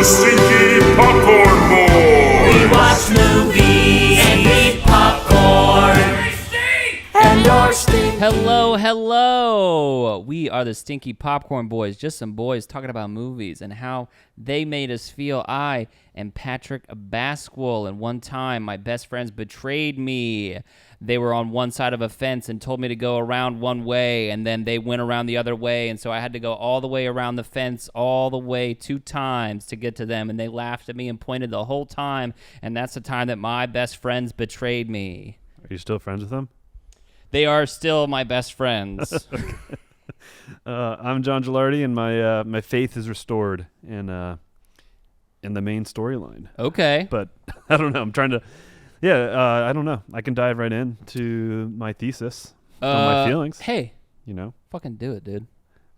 Stinky Popcorn Boys. We watch movies and eat popcorn. And our stink. Hello. We are the Stinky Popcorn Boys, just some boys talking about movies and how they made us feel. I am Patrick Basquel, and one time my best friends betrayed me. They were on one side of a fence and told me to go around one way, and then they went around the other way, and so I had to go all the way around the fence all the way 2 times to get to them, and they laughed at me and pointed the whole time, and that's the time that my best friends betrayed me. Are you still friends with them? They are still my best friends. I'm John Gilardi, and my faith is restored in the main storyline. Okay. But I don't know. I'm trying to. Yeah, I don't know. I can dive right into my thesis on my feelings. Hey, fucking do it, dude.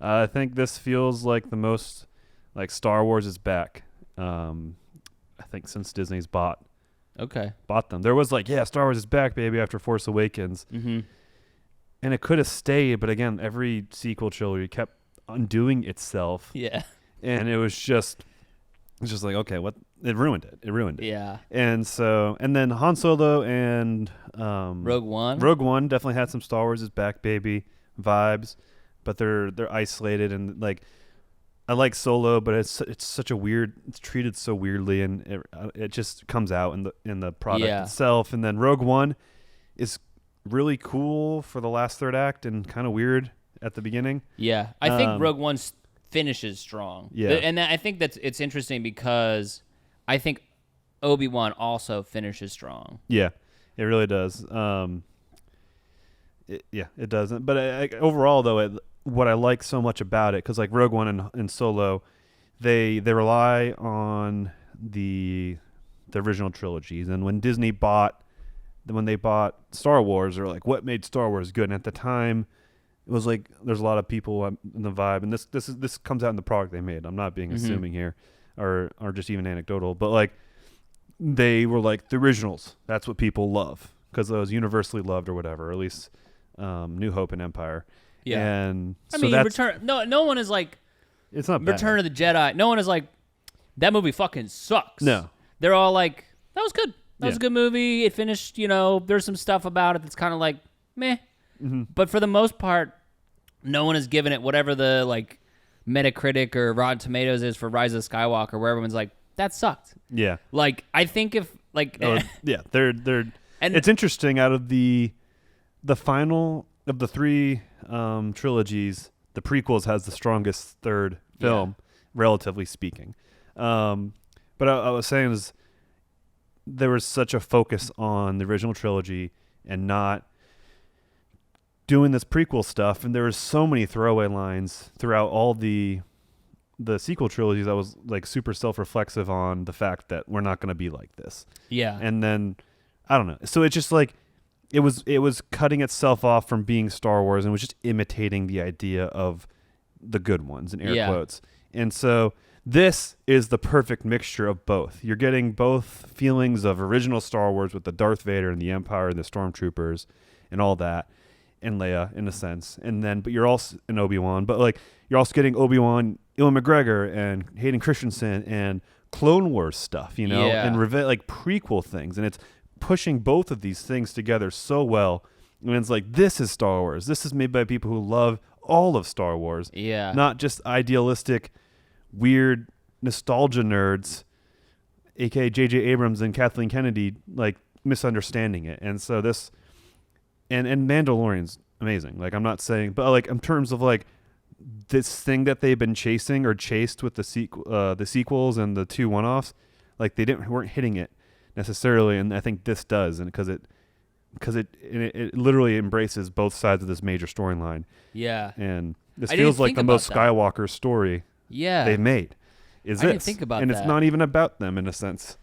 I think this feels like the most like Star Wars is back. I think since Disney's bought them. There was like, Star Wars is back, baby, after Force Awakens. Mm-hmm. And it could have stayed, but again, every sequel trilogy kept undoing itself. Yeah. And it was just like, okay, what? It ruined it. Yeah. And then Han Solo and Rogue One definitely had some Star Wars is back, baby vibes, but they're isolated, and like I like Solo, but it's such a weird. It's treated so weirdly, and it just comes out in the product itself. And then Rogue One is really cool for the last third act and kind of weird at the beginning. Yeah, I think Rogue One finishes strong. Yeah, and I think it's interesting because I think Obi-Wan also finishes strong. Yeah, it really does. It doesn't. But overall, though, what I like so much about it, because like Rogue One and Solo, they rely on the original trilogies, and when Disney bought Star Wars, they're like, what made Star Wars good? And at the time, it was like there's a lot of people in the vibe, and this comes out in the product they made. I'm not being assuming here, or just even anecdotal, but like they were like the originals. That's what people love because it was universally loved or whatever, or at least New Hope and Empire. Yeah, and I mean, Return. No one is like, it's not bad. Return of the Jedi. No one is like, that movie fucking sucks. No, they're all like, that was good. That was a good movie. It finished, there's some stuff about it that's kind of like, meh. Mm-hmm. But for the most part, no one has given it whatever the, like, Metacritic or Rotten Tomatoes is for Rise of Skywalker, where everyone's like, that sucked. Yeah. Like, I think if, like... they're and it's interesting, out of the final of the 3 trilogies, the prequels has the strongest third film, relatively speaking. But I was saying is, there was such a focus on the original trilogy and not doing this prequel stuff, and there was so many throwaway lines throughout all the sequel trilogies that was like super self-reflexive on the fact that we're not going to be like this. Yeah. And then I don't know. So it's just like it was cutting itself off from being Star Wars and was just imitating the idea of the good ones in air quotes. And so this is the perfect mixture of both. You're getting both feelings of original Star Wars with the Darth Vader and the Empire and the Stormtroopers and all that, and Leia in a sense. And then, but you're also in Obi-Wan, but like you're also getting Obi-Wan, Ewan McGregor and Hayden Christensen and Clone Wars stuff, and like prequel things. And it's pushing both of these things together so well. And it's like, this is Star Wars. This is made by people who love all of Star Wars. Yeah. Not just idealistic, weird nostalgia nerds, aka J.J. Abrams and Kathleen Kennedy, like misunderstanding it. And so this, and Mandalorian's amazing. Like, I'm not saying, but like in terms of like this thing that they've been chasing or chased with the sequels and the 2 one-offs, like they weren't hitting it necessarily. And I think this does, and because it literally embraces both sides of this major storyline. Yeah. And this feels like the most Skywalker story they've made. I didn't think about that. And it's not even about them in a sense.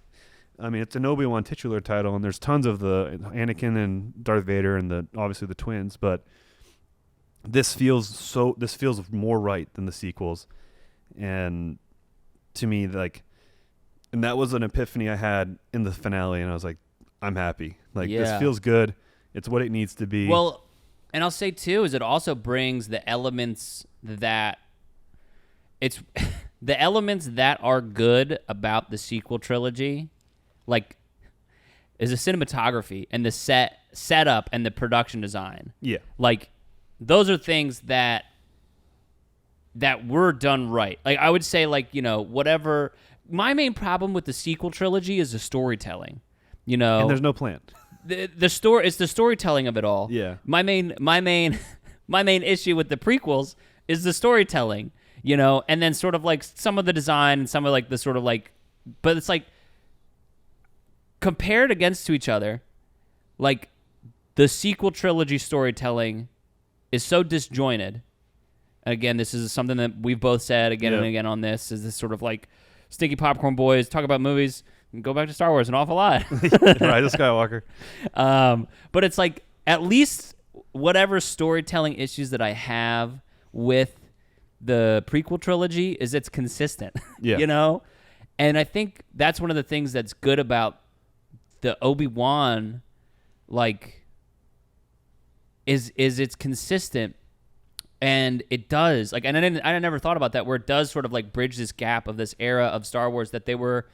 I mean, it's an Obi-Wan titular title, and there's tons of the Anakin and Darth Vader and obviously the twins, but this feels more right than the sequels. And to me, like, and that was an epiphany I had in the finale, and I was like, I'm happy. Like, this feels good. It's what it needs to be. Well, and I'll say too, is it also brings the elements that it's the elements that are good about the sequel trilogy, like, is the cinematography and the setup and the production design. Yeah. Like, those are things that were done right. Like, I would say, like, you know, whatever. My main problem with the sequel trilogy is the storytelling. You know, And there's no plan. The story. It's the storytelling of it all. Yeah. My main issue with the prequels is the storytelling. You know, and then sort of like some of the design and some of like the sort of like, but it's like compared against to each other, like the sequel trilogy storytelling is so disjointed. Again, this is something that we've both said again and again on this, is this sort of like Stinky Popcorn Boys talk about movies and go back to Star Wars an awful lot. Rise of Skywalker. But it's like, at least whatever storytelling issues that I have with the prequel trilogy is it's consistent. Yeah. You know? And I think that's one of the things that's good about the Obi-Wan, like, is it's consistent, and it does, like, and I never thought about that, where it does sort of like bridge this gap of this era of Star Wars that they were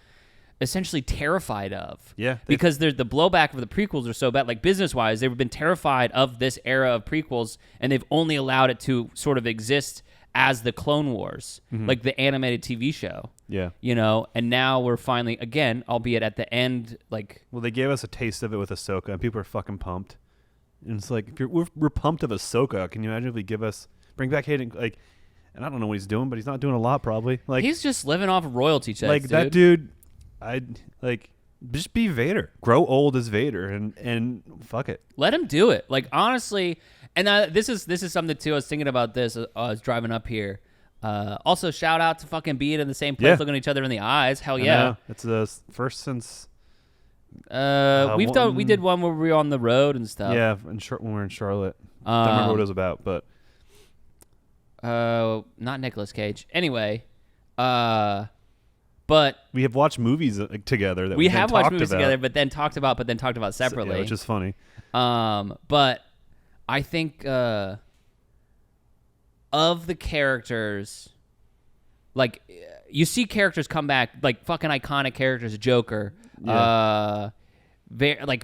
essentially terrified of. Yeah. Because the blowback of the prequels are so bad, like business-wise, they've been terrified of this era of prequels, and they've only allowed it to sort of exist as the Clone Wars, like the animated TV show. Yeah. You know, and now we're finally, again, albeit at the end, like... Well, they gave us a taste of it with Ahsoka, and people are fucking pumped. And it's like, if we're pumped of Ahsoka. Can you imagine if we bring back Hayden, like, and I don't know what he's doing, but he's not doing a lot probably. Like, he's just living off of royalty checks, like that dude. I'd like just be Vader, grow old as Vader, and fuck it. Let him do it. Like, honestly, and this is something too. I was thinking about this. I was driving up here. Also, shout out to fucking being in the same place, looking at each other in the eyes. Hell yeah! It's the first since. We did one where we were on the road and stuff. Yeah, when we were in Charlotte. Don't remember what it was about, but not Nicolas Cage. Anyway, but we have watched movies together that we have watched movies about. together, but then talked about separately, which is funny. But I think of the characters, like, you see characters come back, like fucking iconic characters, Joker, like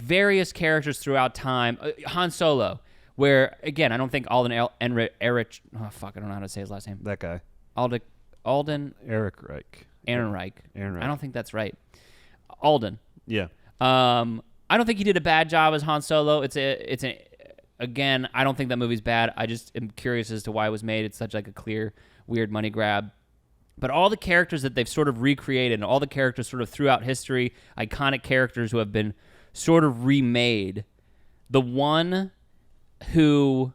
various characters throughout time. Han Solo, where again, I don't think Alden Erich. Oh fuck, I don't know how to say his last name. That guy. Alden Ehrenreich. Ehrenreich. Ehrenreich. I don't think that's right. Alden. Yeah. I don't think he did a bad job as Han Solo. Again, I don't think that movie's bad. I just am curious as to why it was made. It's such like a clear, weird money grab. But all the characters that they've sort of recreated, and all the characters sort of throughout history, iconic characters who have been sort of remade, the one who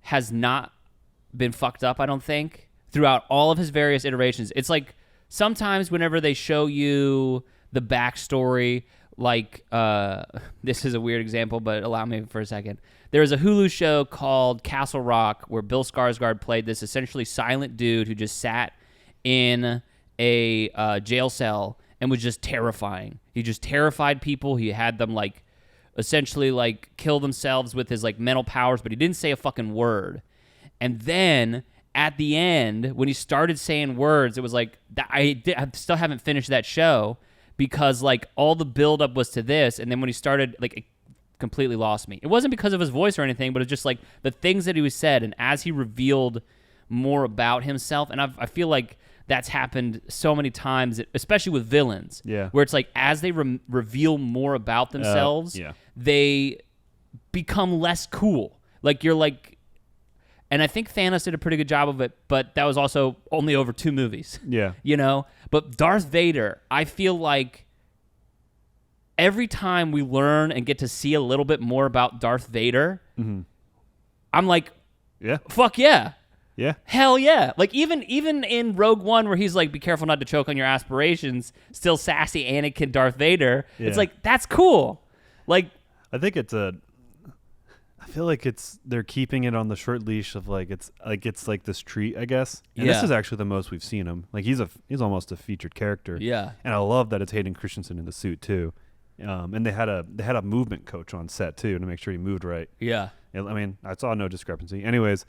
has not been fucked up, I don't think, throughout all of his various iterations. It's like sometimes whenever they show you the backstory, like, this is a weird example, but allow me for a second. There was a Hulu show called Castle Rock where Bill Skarsgård played this essentially silent dude who just sat in a jail cell and was just terrifying. He just terrified people. He had them, like, essentially, like, kill themselves with his, like, mental powers, but he didn't say a fucking word. And then at the end, when he started saying words, it was like, I still haven't finished that show because, like, all the buildup was to this, and then when he started, like, it completely lost me. It wasn't because of his voice or anything, but it's just, like, the things that he was said, and as he revealed more about himself, and I feel like that's happened so many times, especially with villains, where it's like, as they reveal more about themselves, they become less cool. Like, you're like, and I think Thanos did a pretty good job of it, but that was also only over 2 movies. Yeah. You know? But Darth Vader, I feel like every time we learn and get to see a little bit more about Darth Vader, I'm like, fuck yeah. Yeah. Hell yeah. Like, even in Rogue One, where he's like, be careful not to choke on your aspirations, still sassy Anakin Darth Vader. Yeah. It's like, that's cool. Like, I think I feel like they're keeping it on the short leash of like, it's like this treat, I guess. And this is actually the most we've seen him. Like, he's almost a featured character. Yeah. And I love that it's Hayden Christensen in the suit too. And they had a movement coach on set too to make sure he moved right. Yeah. I mean, I saw no discrepancy. Anyways,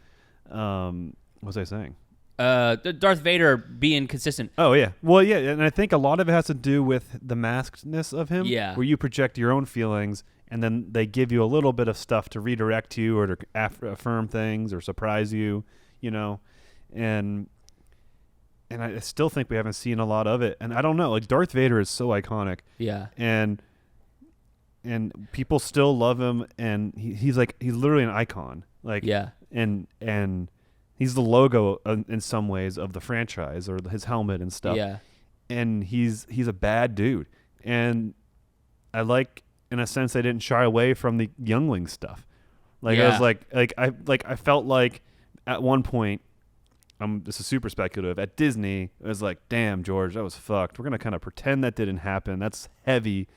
what was I saying? Darth Vader being consistent. Oh yeah, well yeah, and I think a lot of it has to do with the maskedness of him. Yeah, where you project your own feelings, and then they give you a little bit of stuff to redirect you or to affirm things or surprise you, and I still think we haven't seen a lot of it. And I don't know, like Darth Vader is so iconic. Yeah, and people still love him, and he's literally an icon. Like yeah, and he's the logo in some ways of the franchise, or his helmet and stuff. Yeah. And he's a bad dude. And I like, in a sense, they didn't shy away from the youngling stuff. Like I was I felt like at one point, this is super speculative, at Disney, it was like, damn, George, that was fucked. We're going to kind of pretend that didn't happen. That's heavy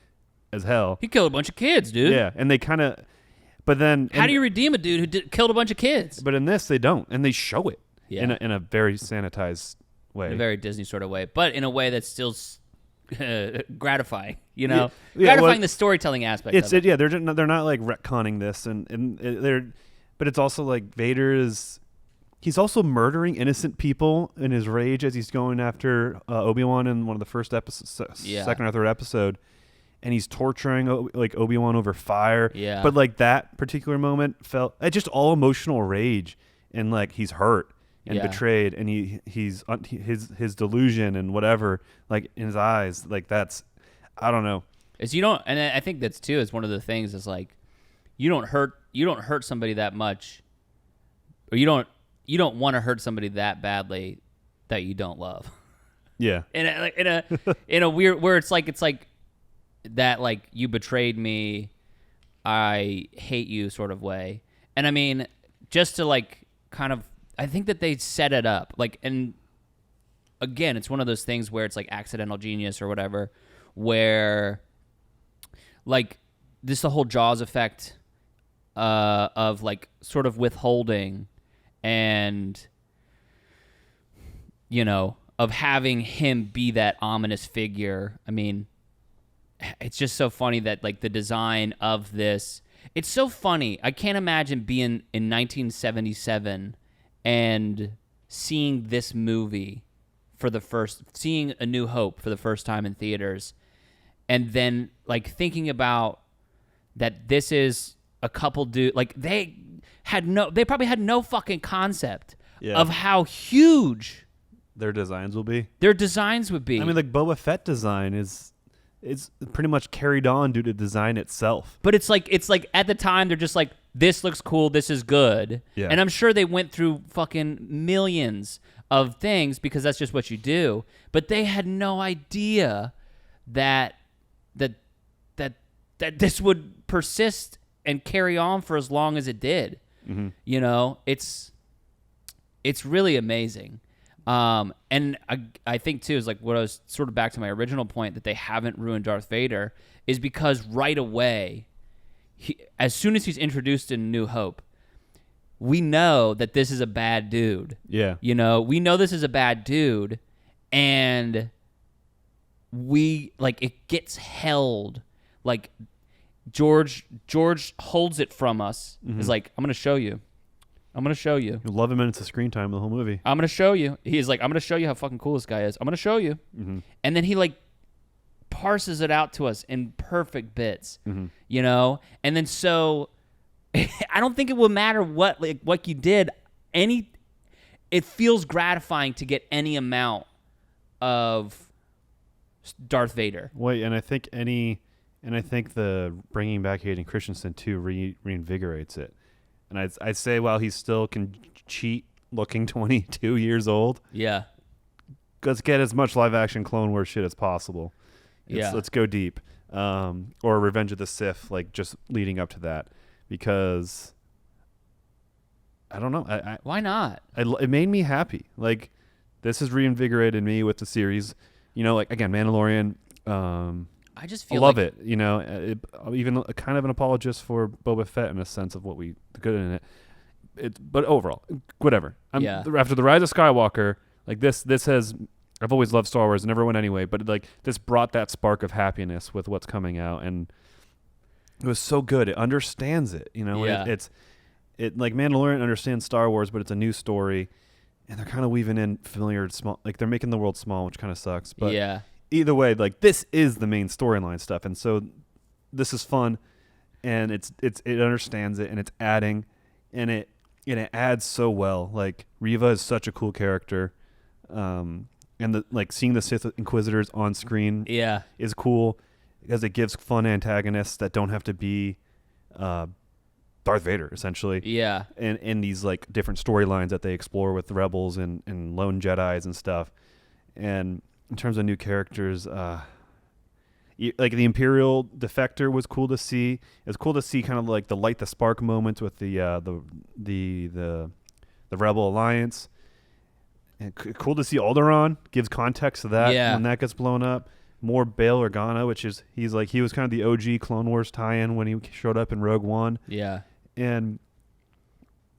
as hell. He killed a bunch of kids, dude. Yeah. And they kind of, but then how do you redeem a dude who killed a bunch of kids? But in this, they don't, and they show it in a very sanitized way, in a very Disney sort of way, but in a way that's still gratifying. Gratifying the storytelling aspect. Of it. Yeah, they're not like retconning this, but it's also like he's also murdering innocent people in his rage as he's going after Obi-Wan in one of the first episodes, second or third episode. And he's torturing Obi-Wan over fire. Yeah. But like that particular moment felt just all emotional rage, and like he's hurt and betrayed, and he's his delusion and whatever, like in his eyes, like that's, I don't know. And I think that's too is one of the things is like you don't hurt somebody that much, or you don't want to hurt somebody that badly that you don't love. Yeah. In a weird where it's like that, like, you betrayed me, I hate you sort of way. And I mean, just to like kind of, I think that they set it up like, and again, it's one of those things where it's like accidental genius or whatever, where like this the whole Jaws effect of like sort of withholding and of having him be that ominous figure. I mean, it's just so funny that like the design of this, it's so funny. I can't imagine being in 1977 and seeing this movie seeing A New Hope for the first time in theaters, and then like thinking about that this is a couple like they probably had no fucking concept of how huge their designs would be. I mean, like Boba Fett design it's pretty much carried on due to design itself. But it's like at the time they're just like, this looks cool, this is good. Yeah. And I'm sure they went through fucking millions of things because that's just what you do. But they had no idea that this would persist and carry on for as long as it did. Mm-hmm. It's really amazing. And I think too is like what I was sort of back to my original point that they haven't ruined Darth Vader is because right away, as soon as he's introduced in New Hope, we know that this is a bad dude. Yeah. We know this is a bad dude, and we like it gets held like George holds it from us. Is like, I'm gonna show you. You 11 minutes of screen time the whole movie. I'm going to show you. He's like, I'm going to show you how fucking cool this guy is. I'm going to show you. Mm-hmm. And then he like parses it out to us in perfect bits, And then so I don't think it will matter what you did. It feels gratifying to get any amount of Darth Vader. Wait, and I think the bringing back Hayden Christensen too reinvigorates it. And I'd say while he still can cheat looking 22 years old, yeah, let's get as much live-action Clone Wars shit as possible. Let's go deep. Or Revenge of the Sith, like just leading up to that. Because, I don't know. Why not? It made me happy. Like, this has reinvigorated me with the series. Like, again, Mandalorian. I just feel I love it. Even kind of an apologist for Boba Fett in a sense of what we good in it. But overall, whatever. After the Rise of Skywalker, like this has. I've always loved Star Wars and everyone anyway, but like this brought that spark of happiness with what's coming out, and it was so good. It understands it. Yeah. It like Mandalorian understands Star Wars, but it's a new story, and they're kind of weaving in familiar small, like they're making the world small, which kind of sucks. But yeah. either way, like this is the main storyline stuff, and so this is fun, and it understands it, and it's adding, and it adds so well. Like Riva is such a cool character, and seeing the Sith Inquisitors on screen is cool because it gives fun antagonists that don't have to be Darth Vader, essentially. Yeah. And these like different storylines that they explore with the Rebels and lone Jedis and stuff. And in terms of new characters, like the Imperial Defector was cool to see. It was cool to see kind of like the light the spark moments with the Rebel Alliance. And cool to see Alderaan, gives context to that when that gets blown up. More Bail Organa, which is he was kind of the OG Clone Wars tie-in when he showed up in Rogue One. Yeah. And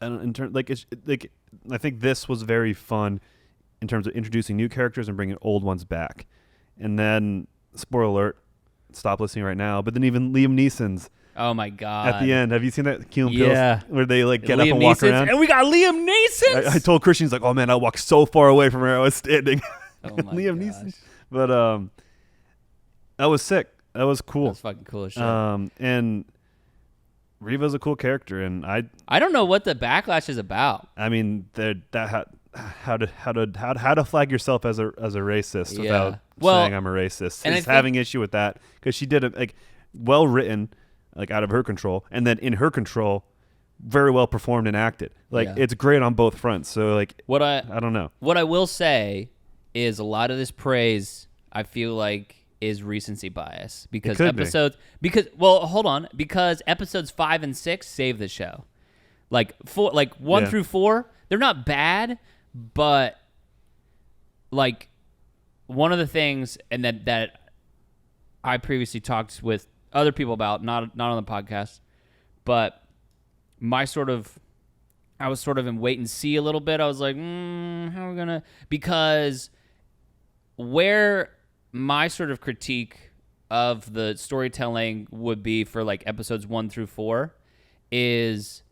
in terms I think this was very fun in terms of introducing new characters and bringing old ones back. And then spoiler alert, stop listening right now. But then even Liam Neeson's. Oh my God! At the end, have you seen that Key and Peele where they like get Liam up and walk Neeson's, around? and we got Liam Neeson. I told Christian, he's like, "Oh man, I walked so far away from where I was standing." Oh my Liam gosh. Neeson, but that was sick. That was cool. That's fucking cool as shit. And Riva's a cool character, and I don't know what the backlash is about. I mean, how to flag yourself as a racist without saying I'm a racist. And having issue with that because she did it like well written. Like out of her control, and then in her control, very well performed and acted. Like it's great on both fronts. So like, I don't know. What I will say is a lot of this praise I feel like is recency bias because because episodes 5 and 6 save the show. Like 1 through 4, they're not bad, but like one of the things and that I previously talked with other people about, not on the podcast, but I was sort of in wait and see a little bit. I was like, how are we gonna? Because where my sort of critique of the storytelling would be for like episodes 1 through 4 is,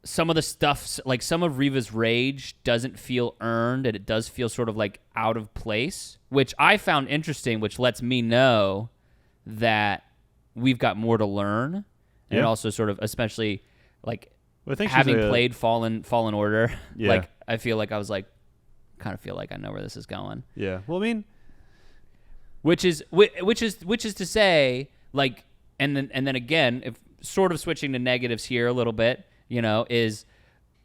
some of the stuff, like some of Riva's rage doesn't feel earned, and it does feel sort of like out of place, which I found interesting, which lets me know that we've got more to learn. And it also sort of, especially like having played Fallen Order, like I feel like I was like, kind of feel like I know where this is going. Yeah. Well, I mean, which is to say, like, and then again, if sort of switching to negatives here a little bit, is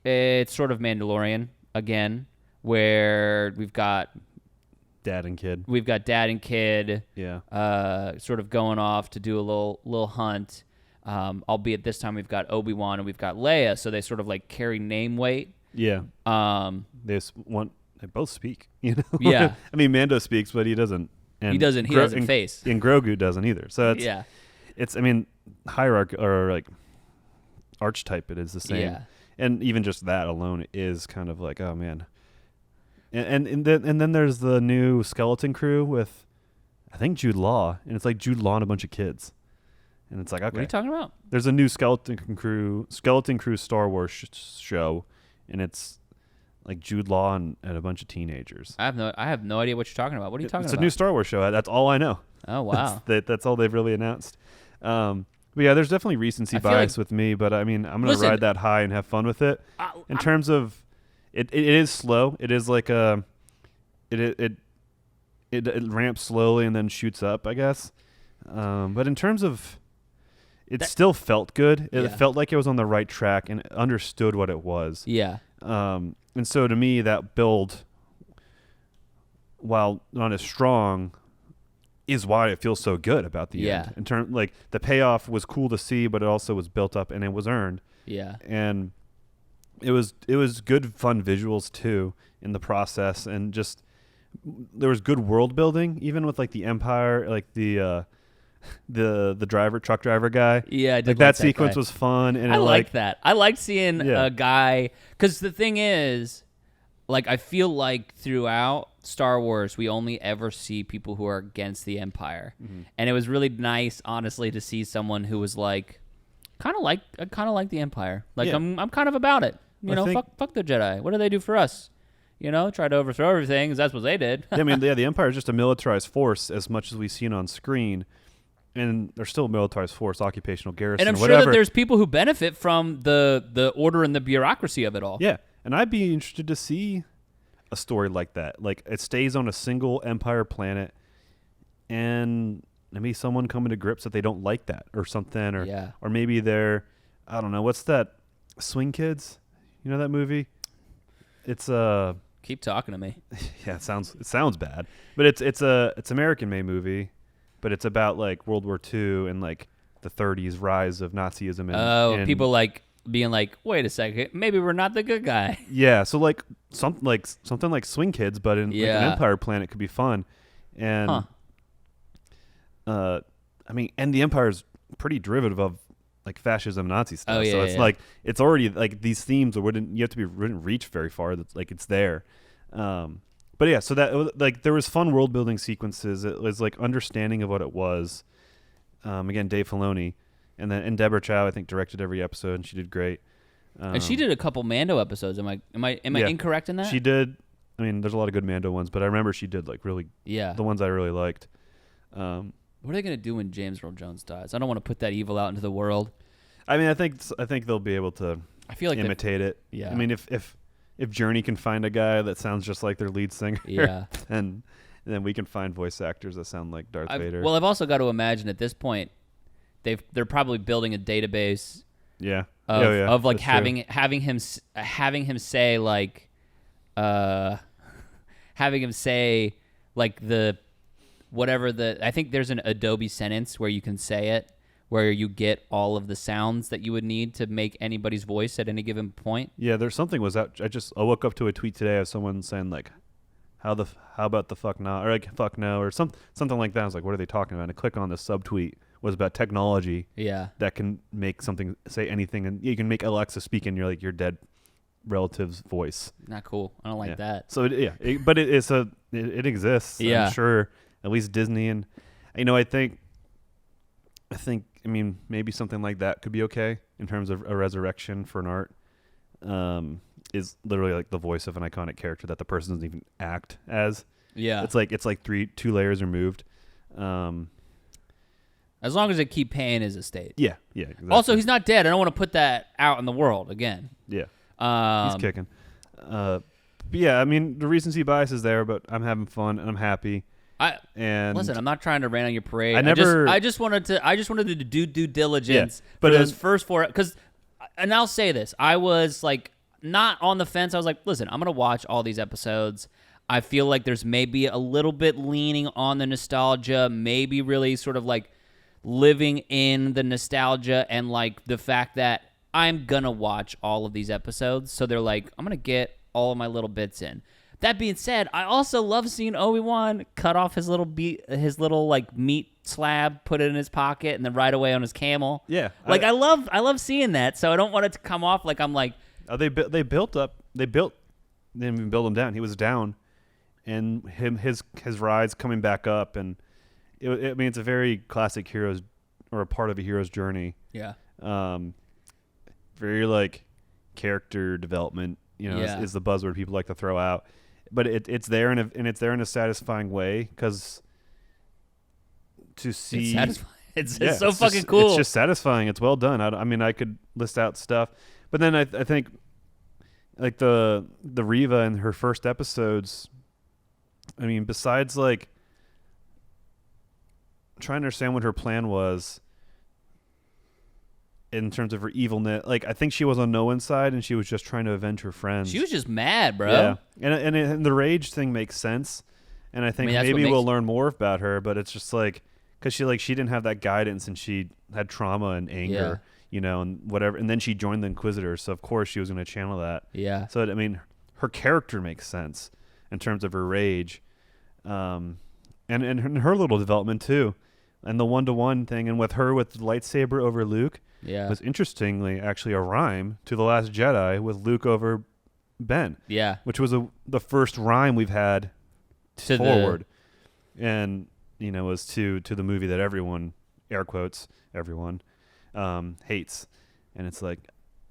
it's sort of Mandalorian again, where we've got dad and kid. Yeah. Sort of going off to do a little hunt. Albeit this time we've got Obi-Wan and we've got Leia, so they sort of like carry name weight. Yeah. They both speak, Yeah. I mean, Mando speaks, but he doesn't. And he doesn't face. And Grogu doesn't either. So it's I mean, hierarchy or like archetype, it is the same. Yeah. And even just that alone is kind of like, oh man. And then there's the new Skeleton Crew with, I think, Jude Law, and it's like Jude Law and a bunch of kids. And it's like, okay. What are you talking about? There's a new Skeleton Crew Star Wars show, and it's like Jude Law and a bunch of teenagers. I have no idea what you're talking about. What are you talking about? It's a new Star Wars show. That's all I know. Oh wow. That's all they've really announced. But yeah, there's definitely recency bias with me, but I mean, I'm gonna ride that high and have fun with it. In terms of, it is slow. It is like it ramps slowly and then shoots up, I guess. But in terms of, it still felt good. It felt like it was on the right track and understood what it was. Yeah. And so to me, that build, while not as strong, is why it feels so good about the end. In terms, like, the payoff was cool to see, but it also was built up and it was earned. Yeah. And it was good, fun visuals too in the process, and just there was good world building, even with like the Empire, like the truck driver guy. Yeah, I did like that sequence was fun, and I liked that. I liked seeing a guy, because the thing is, like, I feel like throughout Star Wars, we only ever see people who are against the Empire, and it was really nice, honestly, to see someone who was like, kind of like the Empire. Like, I'm kind of about it. Fuck the Jedi. What do they do for us? Try to overthrow everything, 'cause that's what they did. I mean, the Empire is just a militarized force as much as we've seen on screen, and they're still a militarized force, occupational garrison, And I'm whatever. sure that there's people who benefit from the order and the bureaucracy of it all. Yeah, and I'd be interested to see a story like that. Like, it stays on a single Empire planet, and maybe someone coming to grips that they don't like that or something, or maybe they're, I don't know, what's that, Swing Kids? You know that movie? It's Keep talking to me. yeah, it sounds bad, but it's American-made movie, but it's about like World War II and like the 30s rise of Nazism. And people like being like, wait a second, maybe we're not the good guy. Yeah, so like something like Swing Kids, but in like an Empire planet could be fun, and I mean, and the Empire's pretty derivative of like fascism, Nazi stuff. So it's like it's already like these themes wouldn't reach very far. That's like it's there. But yeah, so that like there was fun world building sequences. It was like understanding of what it was. Again, Dave Filoni, and Deborah Chow I think directed every episode, and she did great. And she did a couple Mando episodes. Am I incorrect in that? She did. I mean, there's a lot of good Mando ones, but I remember she did like really the ones I really liked. What are they gonna do when James Earl Jones dies? I don't want to put that evil out into the world. I mean, I think they'll be able to. I feel like imitate it. Yeah. I mean, if Journey can find a guy that sounds just like their lead singer, and then we can find voice actors that sound like Darth Vader. Well, I've also got to imagine at this point, they're probably building a database. Yeah. Of like having him say like, having him say like the. Whatever I think there's an Adobe sentence where you can say it, where you get all of the sounds that you would need to make anybody's voice at any given point. Yeah, there's something was out. I woke up to a tweet today of someone saying like, how about the fuck not, or like fuck no, or something like that. I was like, what are they talking about? And I click on the subtweet was about technology. Yeah. That can make something say anything, and you can make Alexa speak in your dead relative's voice. Not cool. I don't like that. So but it exists. Yeah. I'm sure. At least Disney, and I think I mean maybe something like that could be okay in terms of a resurrection for an art. Is literally like the voice of an iconic character that the person doesn't even act as. Yeah, it's like 2 layers removed. As long as they keep paying his estate. Yeah, exactly. Also, he's not dead. I don't want to put that out in the world again. Yeah, he's kicking. But yeah, I mean the recency bias is there, but I'm having fun and I'm happy. Listen, I'm not trying to rain on your parade. I just wanted to do due diligence for those first 4. And I'll say this: I was like not on the fence. I was like, listen, I'm gonna watch all these episodes. I feel like there's maybe a little bit leaning on the nostalgia, maybe really sort of like living in the nostalgia and like the fact that I'm gonna watch all of these episodes. So they're like, I'm gonna get all of my little bits in. That being said, I also love seeing Obi-Wan cut off his little like meat slab, put it in his pocket, and then ride away on his camel. Yeah, like I love seeing that. So I don't want it to come off like I'm like. They didn't even build him down. He was down, and his ride's coming back up, and I mean it's a very classic hero's or a part of a hero's journey. Yeah. Very like character development. Is the buzzword people like to throw out. But it's there and it's there in a satisfying way because to see it's so fucking cool. It's just satisfying. It's well done. I mean, I could list out stuff, but then I think like the Riva in her first episodes. I mean, besides like trying to understand what her plan was in terms of her evilness, like I think she was on no one's side and she was just trying to avenge her friends. She was just mad, bro. Yeah, and the rage thing makes sense, and I think maybe we'll learn more about her. But it's just like because she didn't have that guidance and she had trauma and anger, and whatever. And then she joined the Inquisitors, so of course she was going to channel that. Yeah. So I mean, her character makes sense in terms of her rage, and her little development too, and the 1-to-1 thing, and with her with the lightsaber over Luke. Yeah, was interestingly actually a rhyme to The Last Jedi with Luke over Ben. Yeah, which was the first rhyme we've had forward, and was to the movie that everyone, air quotes, everyone hates, and it's like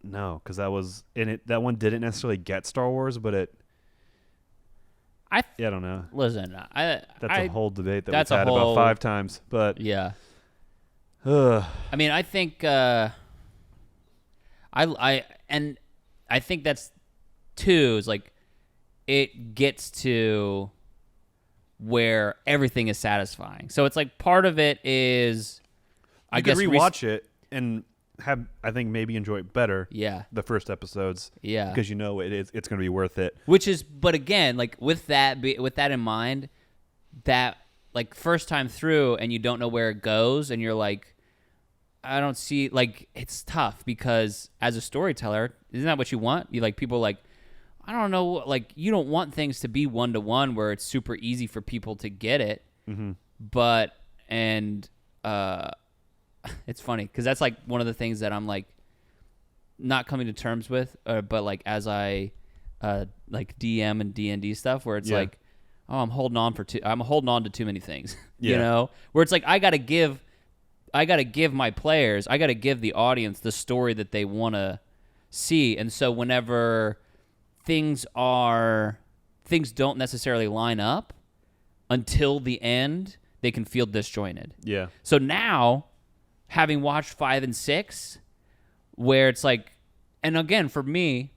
No, because that was in it. That one didn't necessarily get Star Wars, but it. I don't know. Listen, that's a whole debate that we've had about 5 times, but yeah. I mean, I think I think that's too is like it gets to where everything is satisfying. So it's like part of it is I guess rewatch it and I think maybe enjoy it better. Yeah. The first episodes. Yeah. Because it's going to be worth it. But again, like with that in mind, that like first time through and you don't know where it goes and you're like, I don't see, like, it's tough because as a storyteller, isn't that what you want? You like people like, I don't know, like you don't want things to be 1-to-1 where it's super easy for people to get it. Mm-hmm. But it's funny because that's like one of the things that I'm like not coming to terms with, but like as I like DM and D&D stuff where it's like, oh, I'm holding on to too many things, you know, where it's like I got to give my players, I got to give the audience the story that they want to see. And so whenever things don't necessarily line up until the end, they can feel disjointed. Yeah. So now, having watched 5 and 6, where it's like, and again, for me,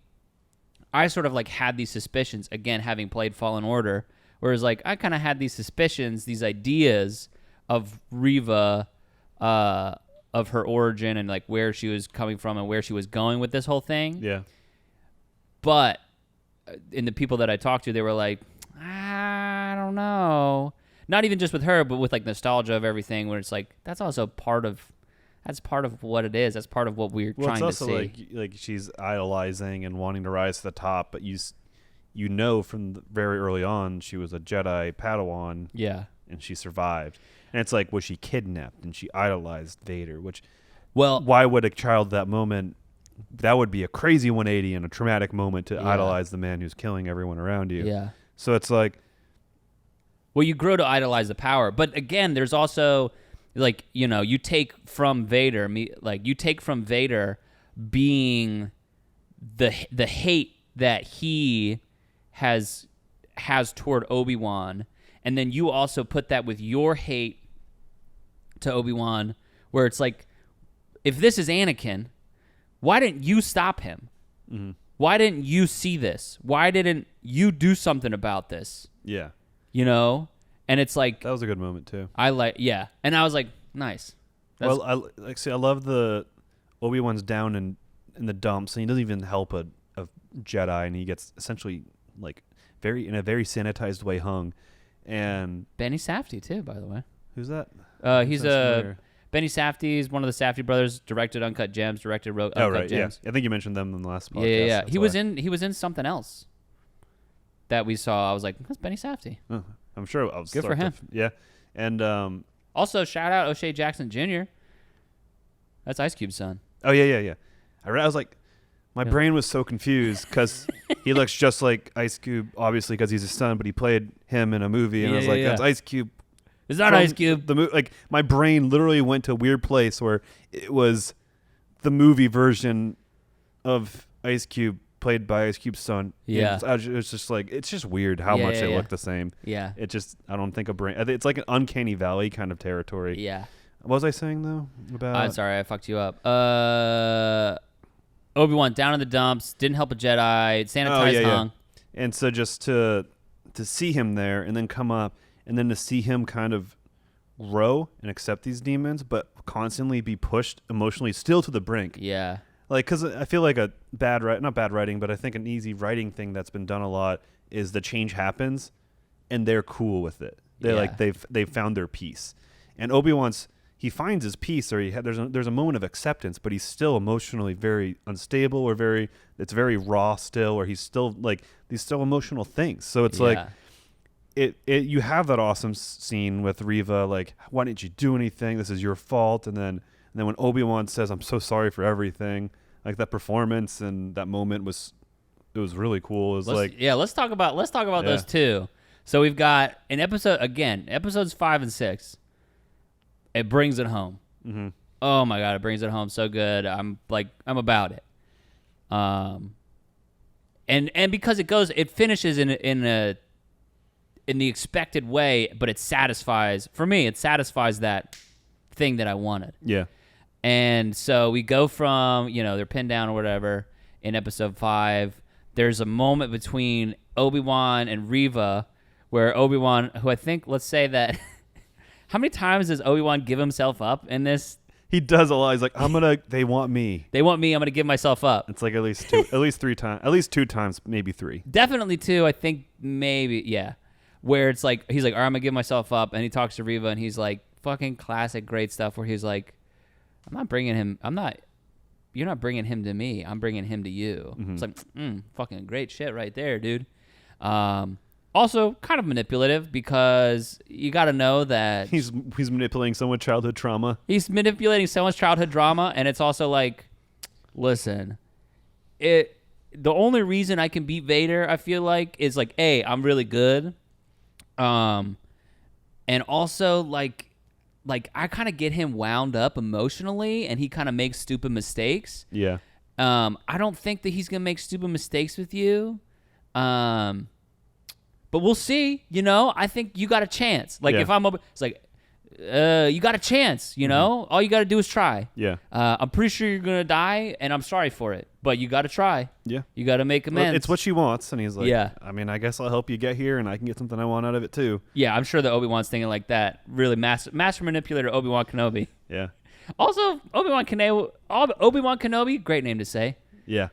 I sort of like had these suspicions, again, having played Fallen Order, whereas like I kind of had these suspicions, these ideas of Riva, of her origin and like where she was coming from and where she was going with this whole thing. Yeah. But in the people that I talked to, they were like, I don't know. Not even just with her, but with like nostalgia of everything, where it's like that's also part of what it is. That's part of what we're trying to see. It's also like she's idolizing and wanting to rise to the top, but you know from very early on she was a Jedi Padawan. Yeah. And she survived. And it's like, was she kidnapped and she idolized Vader? Why would a child at that moment? That would be a crazy 180 and a traumatic moment to idolize the man who's killing everyone around you. Yeah. So it's like, well, you grow to idolize the power, but again, there's also like, you know, you take from Vader being the hate that he has toward Obi-Wan, and then you also put that with your hate to Obi-Wan, where it's like, if this is Anakin, why didn't you stop him? Mm-hmm. Why didn't you see this? Why didn't you do something about this? Yeah. You know? And it's like... That was a good moment, too. And I was like, nice. I love the... Obi-Wan's down in the dumps, and he doesn't even help a Jedi, and he gets essentially, like, in a very sanitized way hung. And... Benny Safdie, too, by the way. Who's that? He's Benny Safdie is one of the Safdie brothers. Directed Uncut Gems. Wrote Uncut Gems. Yeah. I think you mentioned them in the last podcast. Yeah. He was in something else that we saw. I was like, that's Benny Safdie. Oh, I'm sure. Good for him. Yeah, and also shout out O'Shea Jackson Jr. That's Ice Cube's son. Oh yeah. I was like, my brain was so confused because he looks just like Ice Cube, obviously because he's his son, but he played him in a movie, and I was like, that's Ice Cube. It's not Ice Cube. Like my brain literally went to a weird place where it was the movie version of Ice Cube played by Ice Cube's son. Yeah, it's just like it's just weird how much they look the same. Yeah, it just I don't think a brain. It's like an uncanny valley kind of territory. Yeah. What was I saying though about? I'm sorry, I fucked you up. Obi-Wan down in the dumps, didn't help a Jedi, sanitized hung. And so just to see him there and then come up. And then to see him kind of grow and accept these demons, but constantly be pushed emotionally still to the brink. Yeah. Like, because I feel like not bad writing, but I think an easy writing thing that's been done a lot is the change happens and they're cool with it. They're like, they've found their peace. And Obi-Wan's, he finds his peace, or there's a moment of acceptance, but he's still emotionally very unstable, or it's very raw still, or he's still like, these still emotional things. So it's like, you have that awesome scene with Riva, like, why didn't you do anything? This is your fault. And then when Obi-Wan says, I'm so sorry for everything, like that performance and that moment was really cool. Let's talk about those two. So we've got episodes 5 and 6. It brings it home. Mm-hmm. Oh my God, it brings it home so good. I'm about it. And because it finishes in the expected way, but it satisfies that thing that I wanted. Yeah. And so we go from, they're pinned down or whatever in episode 5. There's a moment between Obi-Wan and Riva where Obi-Wan, who I think, let's say that, how many times does Obi-Wan give himself up in this? He does a lot. He's like, they want me. They want me, I'm going to give myself up. It's like at least 3 times, at least 2 times, maybe 3. Definitely 2, I think maybe, yeah. Where it's like, he's like, all right, I'm going to give myself up. And he talks to Riva and he's like, fucking classic great stuff where he's like, you're not bringing him to me. I'm bringing him to you. Mm-hmm. It's like, fucking great shit right there, dude. Also, kind of manipulative because you got to know that he's manipulating someone's childhood trauma. He's manipulating someone's childhood drama, and it's also like, listen, the only reason I can beat Vader, I feel like, is like, A, I'm really good, and also like I kind of get him wound up emotionally, and he kind of makes stupid mistakes. Yeah. I don't think that he's gonna make stupid mistakes with you. But we'll see, I think you got a chance. Like, if I'm open, it's like, you got a chance, Mm-hmm. All you got to do is try. Yeah. I'm pretty sure you're going to die, and I'm sorry for it. But you got to try. Yeah. You got to make amends. Well, it's what she wants. And he's like, I mean, I guess I'll help you get here, and I can get something I want out of it, too. Yeah, I'm sure that Obi-Wan's thinking like that. Really master manipulator Obi-Wan Kenobi. Yeah. Also, Obi-Wan Kenobi, great name to say. Yeah.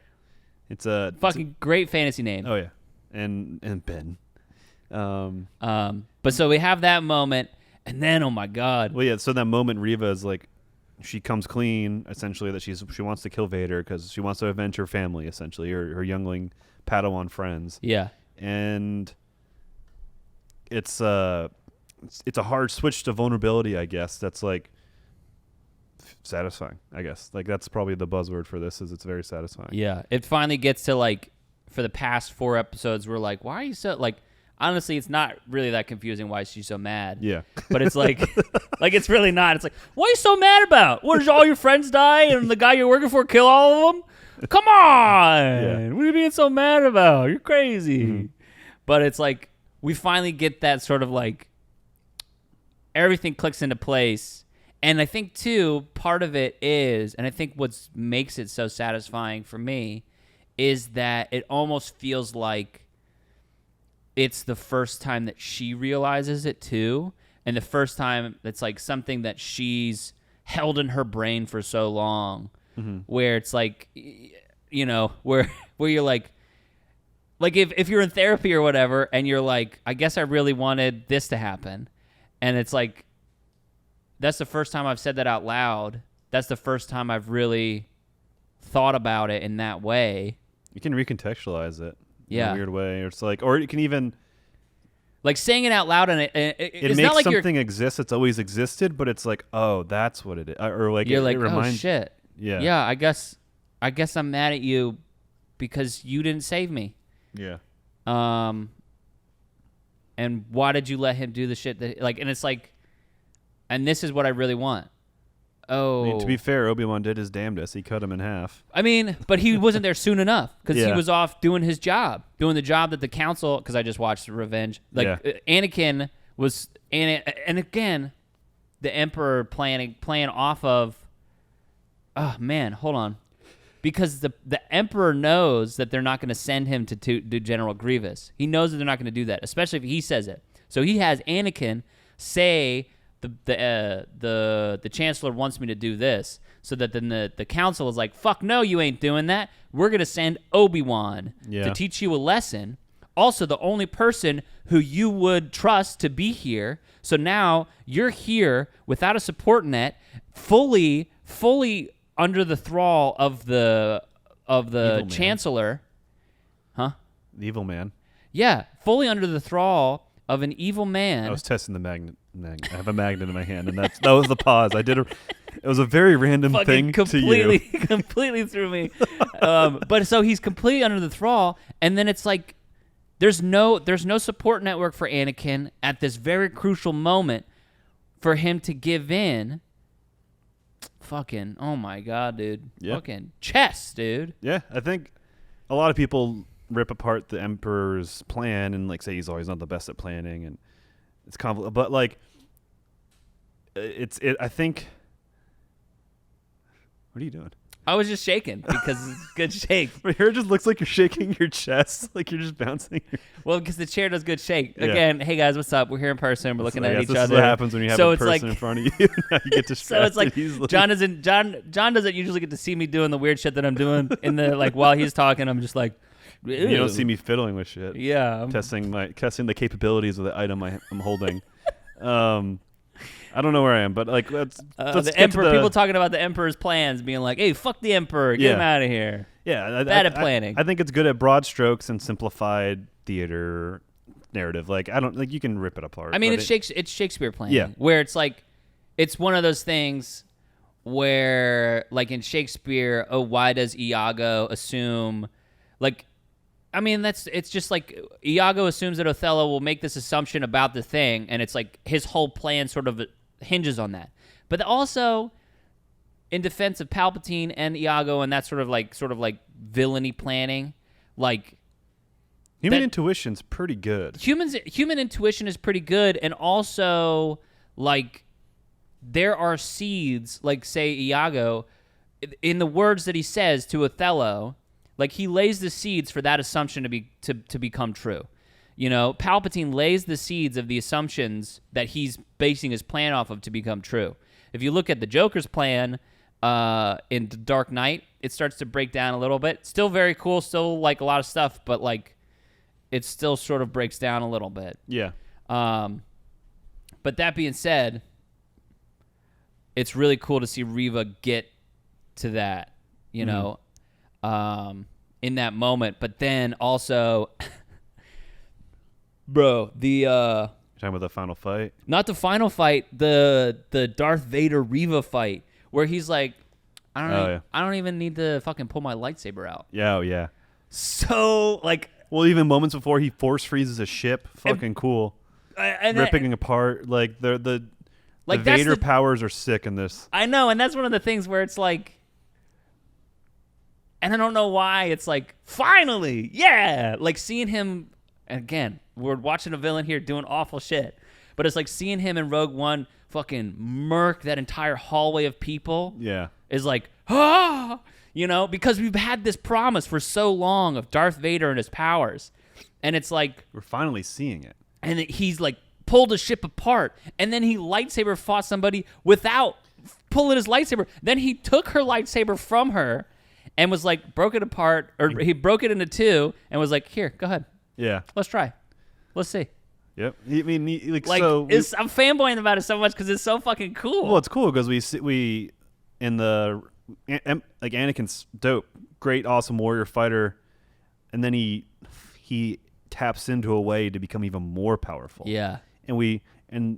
It's a... Fucking great fantasy name. Oh, yeah. And Ben. But so we have that moment, and then oh my god. Well, yeah. So that moment, Riva is like, she comes clean, essentially, that she wants to kill Vader because she wants to avenge her family, essentially, her youngling Padawan friends. Yeah. And it's a hard switch to vulnerability, I guess. That's like satisfying, I guess. Like that's probably the buzzword for this. Is it's very satisfying. Yeah. It finally gets to like, for the past 4 episodes, we're like, why are you so like? Honestly, it's not really that confusing why she's so mad. Yeah. But it's like, it's really not. It's like, what are you so mad about? What, did all your friends die and the guy you're working for kill all of them? Come on. Yeah. What are you being so mad about? You're crazy. Mm-hmm. But it's like, we finally get that sort of like, everything clicks into place. And I think, too, part of it is, and I think what makes it so satisfying for me, is that it almost feels like it's the first time that she realizes it too, and the first time it's like something that she's held in her brain for so long, mm-hmm. where it's like, where you're like if you're in therapy or whatever, and you're like, I guess I really wanted this to happen, and it's like, that's the first time I've said that out loud. That's the first time I've really thought about it in that way. You can recontextualize it. Yeah. In a weird way. Or it's like, or you can even like saying it out loud, and it's makes not like something exist that's always existed, but it's like, oh, that's what it is. Or like you're it reminds, oh shit. Yeah. Yeah, I guess I'm mad at you because you didn't save me. Yeah. And why did you let him do the shit that like, and it's like, and this is what I really want. Oh, I mean, to be fair, Obi-Wan did his damnedest. He cut him in half. I mean, but he wasn't there soon enough because he was off doing his job, doing the job that the council. Because I just watched Revenge. Like Anakin was, and again, the Emperor playing off of. Oh man, hold on, because the Emperor knows that they're not going to send him to do General Grievous. He knows that they're not going to do that, especially if he says it. So he has Anakin say. The chancellor wants me to do this, so that then the council is like, fuck no, you ain't doing that. We're gonna send Obi-Wan to teach you a lesson. Also, the only person who you would trust to be here. So now you're here without a support net, fully under the thrall of the chancellor, huh? The evil man. Yeah, fully under the thrall of an evil man. I was testing the magnet. I have a magnet in my hand, and that was the pause. It was a very random thing to you. Completely threw me. But so he's completely under the thrall, and then it's like there's no support network for Anakin at this very crucial moment for him to give in. fucking, oh my God, dude. Yeah. Fucking chess, dude. Yeah, I think a lot of people rip apart the Emperor's plan and like say he's always not the best at planning and it's complicated. But like, I think. What are you doing? I was just shaking because it's a good shake. My hair just looks like you're shaking your chest, like you're just bouncing. Well, because the chair does good shake. Yeah. Again, hey guys, what's up? We're here in person. We're looking at each this other. Is what happens when you have So a it's person like- in front of you. You get distracted So it's like easily. John doesn't usually get to see me doing the weird shit that I'm doing in the like while he's talking. I'm just like, You don't "Ew." see me fiddling with shit. Yeah. Testing the capabilities of the item I'm holding. I don't know where I am, but like let's the get Emperor. to the, People talking about the Emperor's plans, being like, "Hey, fuck the Emperor, get him out of here." Yeah, Bad at planning. I think it's good at broad strokes and simplified theater narrative. Like I don't like you can rip it apart. I mean, but it's Shakespeare planning. Yeah. Where it's like, it's one of those things where, like in Shakespeare, why does Iago assume, like, I mean, it's just like Iago assumes that Othello will make this assumption about the thing, and it's like his whole plan sort of hinges on that. But also, in defense of Palpatine and Iago and that sort of like villainy planning, like human that- intuition's pretty good. human intuition is pretty good, and also like there are seeds, like say Iago, in the words that he says to Othello, like he lays the seeds for that assumption to become true. You know, Palpatine lays the seeds of the assumptions that he's basing his plan off of to become true. If you look at the Joker's plan in The Dark Knight, it starts to break down a little bit. Still very cool, still like a lot of stuff, but like it still sort of breaks down a little bit. Yeah. But that being said, it's really cool to see Riva get to that, you know, in that moment. But then also, bro, You're talking about the final fight? not the final fight, the Darth Vader Riva fight, where he's like, I don't even need to fucking pull my lightsaber out. Yeah, oh yeah. So like, Well, even moments before he force freezes a ship, fucking cool. and Ripping apart, like the Like, that's Vader the- powers are sick in this. I know, and that's one of the things where it's like, and I don't know why, it's like, finally, yeah! Like, seeing him, again, we're watching a villain here doing awful shit, but it's like seeing him in Rogue One fucking murk that entire hallway of people Yeah. is like, ah! You know, because we've had this promise for so long of Darth Vader and his powers, and it's like, We're finally seeing it. and he's like pulled a ship apart, and then he lightsaber fought somebody without pulling his lightsaber. Then he took her lightsaber from her and was like broke it apart, or he broke it into two and was like, here, go ahead, Yeah. let's try, let's see. Yep. I mean, Like, so I'm fanboying about it so much because it's so fucking cool. well, it's cool because we in the like Anakin's dope, great, awesome warrior fighter, and then he taps into a way to become even more powerful. Yeah. And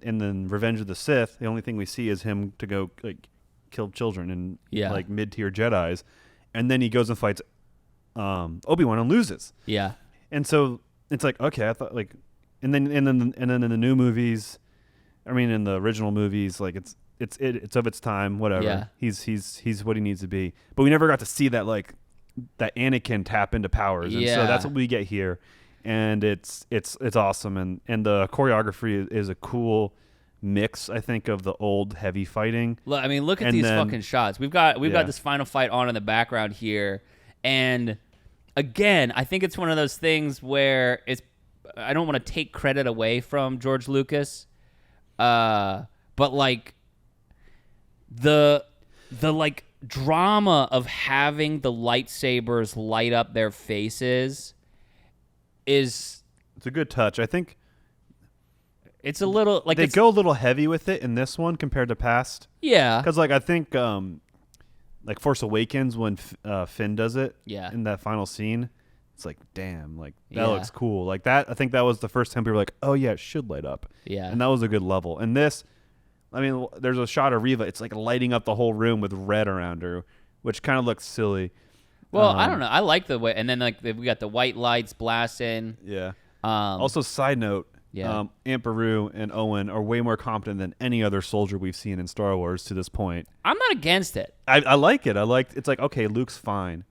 then Revenge of the Sith, the only thing we see is him to go like kill children and like mid-tier Jedis, and then he goes and fights Obi-Wan and loses. Yeah. And so it's like, okay, I thought like, and then in the new movies, I mean in the original movies, like it's of its time, whatever. Yeah. He's what he needs to be. But we never got to see that like that Anakin tap into powers, and so that's what we get here. And it's awesome, and the choreography is a cool mix, I think, of the old heavy fighting. Look, I mean, look at And these then- fucking shots. We've got this final fight on in the background here, and again, I think it's one of those things where I don't want to take credit away from George Lucas, but like the like drama of having the lightsabers light up their faces is, It's a good touch. I think it's a little like they it's, go a little heavy with it in this one compared to past. yeah, Because like I think like Force Awakens when Finn does it, Yeah. in that final scene, it's like damn, like that Yeah. looks cool. Like that, I think that was the first time people were like, oh yeah, it should light up. Yeah. And that was a good level. And this, I mean, there's a shot of Riva. It's like lighting up the whole room with red around her, which kind of looks silly. well, I don't know. I like the way, and then like we got the white lights blasting. Yeah. Um, Also, side note, Yeah. Aunt Beru and Owen are way more competent than any other soldier we've seen in Star Wars to this point. I'm not against it. I like it. It's like, okay, Luke's fine,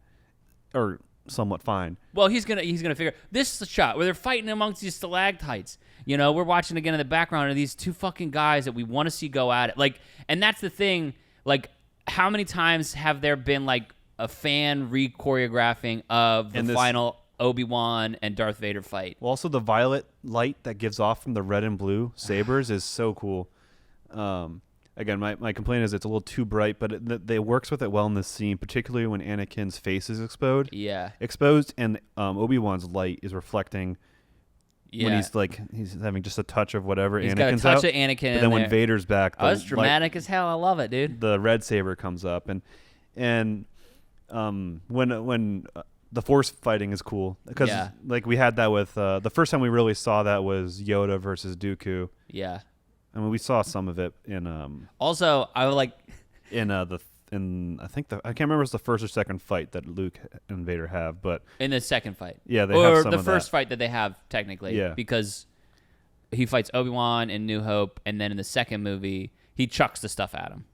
or somewhat fine. Well, he's gonna figure. This is the shot where they're fighting amongst these stalactites. You know, we're watching again in the background of these two fucking guys that we want to see go at it. Like, and that's the thing. Like, how many times have there been like a fan re-choreographing of the final Obi-Wan and Darth Vader fight? Well, also the violet light that gives off from the red and blue sabers is so cool. Again, my complaint is it's a little too bright, but it works with it well in this scene, particularly when Anakin's face is exposed. Yeah. Exposed, and Obi-Wan's light is reflecting when he's having just a touch of whatever he's Anakin's got a touch out. of Anakin. But then when Vader's back, that's dramatic as hell. I love it, dude. The red saber comes up, and when the force fighting is cool because like we had that with the first time we really saw that was Yoda versus Dooku. Yeah. I mean, we saw some of it in also I would like in I think I can't remember if it's the first or second fight that Luke and Vader have, but in the second fight. Yeah, they or have some the of first that. fight that they have technically. Yeah. Because he fights Obi-Wan in New Hope, and then in the second movie he chucks the stuff at him.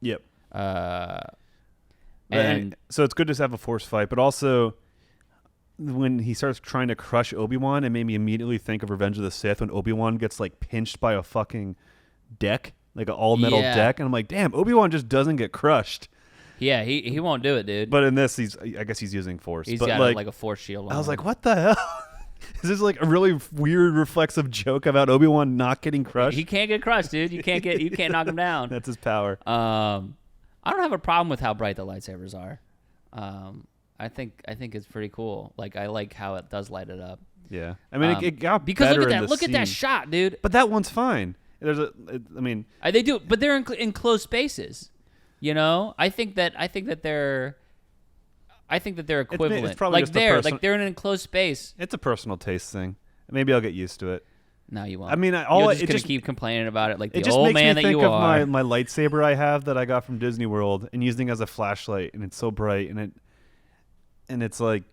Yep. And so it's good to have a force fight, but also when he starts trying to crush Obi-Wan, it made me immediately think of Revenge of the Sith when Obi-Wan gets like pinched by a fucking deck, like an all metal deck, and I'm like, damn, Obi-Wan just doesn't get crushed. Yeah, he won't do it, dude. But in this, I guess he's using force. He's but got like a force shield on I was him. like, what the hell? Is this like a really weird reflexive joke about Obi-Wan not getting crushed? He can't get crushed, dude. You can't knock him down. That's his power. I don't have a problem with how bright the lightsabers are. I think it's pretty cool. Like, I like how it does light it up. Yeah, I mean, it got because better look at in that. the Look at that scene. shot, dude. But that one's fine. I mean, They do, but they're in closed spaces. You know, I think that they're equivalent. It's probably like just they're in an enclosed space. it's a personal taste thing. Maybe I'll get used to it. No, you won't. I mean, you're just gonna keep complaining about it, like the It just old makes man me that think you of are. my lightsaber I have that I got from Disney World and using as a flashlight, and it's so bright, and it's like,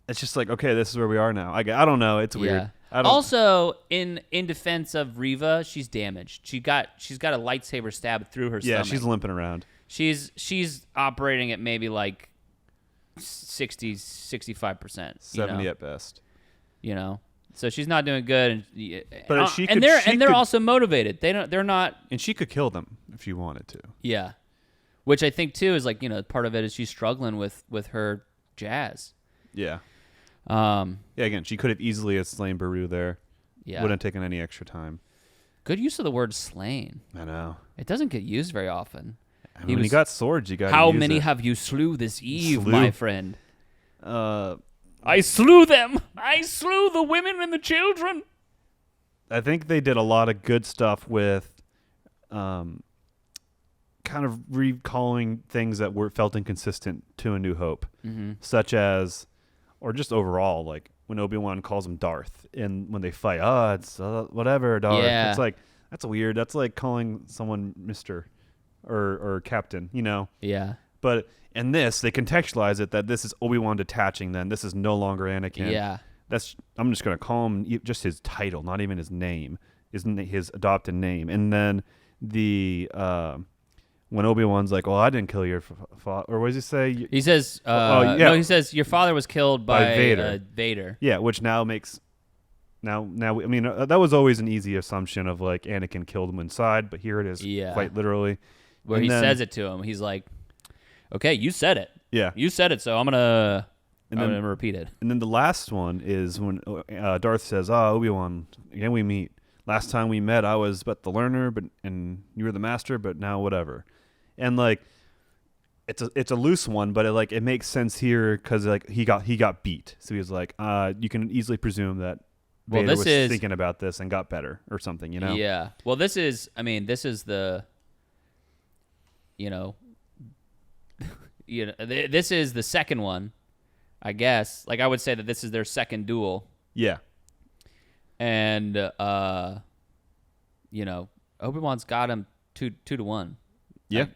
it's just like, okay, this is where we are now. I don't know. It's weird. Yeah. Also, in defense of Riva, she's damaged. She's got a lightsaber stabbed through her Yeah, stomach. she's limping around. She's operating at maybe like 60, 65%. 70 at best. You know, so she's not doing good. But they're also motivated. They're not. And she could kill them if she wanted to. Yeah, which I think too is like, you know, part of it is she's struggling with her jazz. Yeah. Yeah, Again, she could have easily slain Beru there. Yeah. Wouldn't have taken any extra time. Good use of the word slain. I know. It doesn't get used very often. I mean, when you got swords, you got How use many it. have you slew this eve, Slew? my friend? I slew them. I slew the women and the children. I think they did a lot of good stuff with kind of recalling things that felt inconsistent to A New Hope, such as, or just overall, like when Obi-Wan calls him Darth, and when they fight, it's whatever, Darth. Yeah. It's like, that's weird. That's like calling someone Mr. or Captain, you know? Yeah. But in this, they contextualize it that this is Obi-Wan detaching then. This is no longer Anakin. Yeah. I'm just going to call him just his title, not even his name, his adopted name. And then when Obi-Wan's like, "Well, I didn't kill your father," or what does he say? He says, no, he says your father was killed by Vader. Vader. Yeah, which now makes I mean, that was always an easy assumption of like Anakin killed him inside, but here it is, quite literally, where he says it to him. He's like, "Okay, you said it. Yeah, you said it, so I'm gonna repeat it." And then the last one is when Darth says, Obi-Wan, again we meet. Last time we met, I was but the learner, and you were the master, but now whatever." And like, it's a loose one, but it makes sense here because like he got beat, so he's like, you can easily presume that Vader was thinking about this and got better or something, you know? Yeah. Well, this is the, this is the second one, I guess. Like, I would say that this is their second duel. Yeah. And, Obi-Wan's got him 2-1. Yeah.